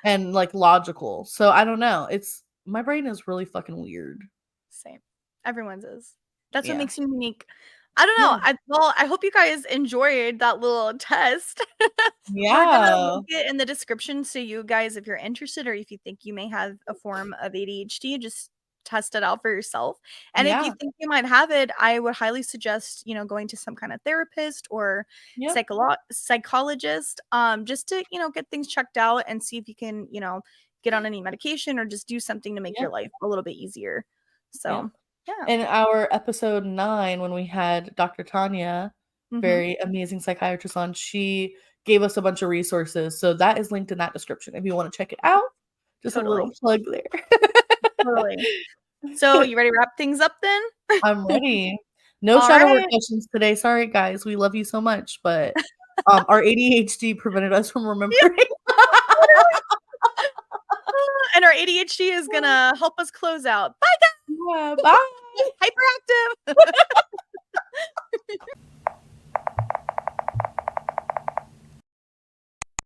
and, like, logical. So, I don't know. It's my brain is really fucking weird. Same. Everyone's is. That's what Yeah. makes you unique. I don't know. Yeah. I hope you guys enjoyed that little test. We're gonna Yeah. link it in the description so you guys, if you're interested or if you think you may have a form of ADHD, just test it out for yourself. And if you Yeah. think you might have it, I would highly suggest, going to some kind of therapist or Yep. psychologist, just to, get things checked out and see if you can, get on any medication or just do something to make your Yep. life a little bit easier. Yep. So, yeah. In our episode 9, when we had Dr. Tanya, Mhm. very amazing psychiatrist on, she gave us a bunch of resources, so that is linked in that description if you wanna check it out. Just a little Totally. plug there. Totally. So, you ready to wrap things up then? I'm ready. No All shadow work right. questions today, sorry guys, we love you so much, but, our ADHD prevented us from Yeah, remembering. literally. And our ADHD is gonna help us close out. Bye, guys. Yeah, bye. Hyper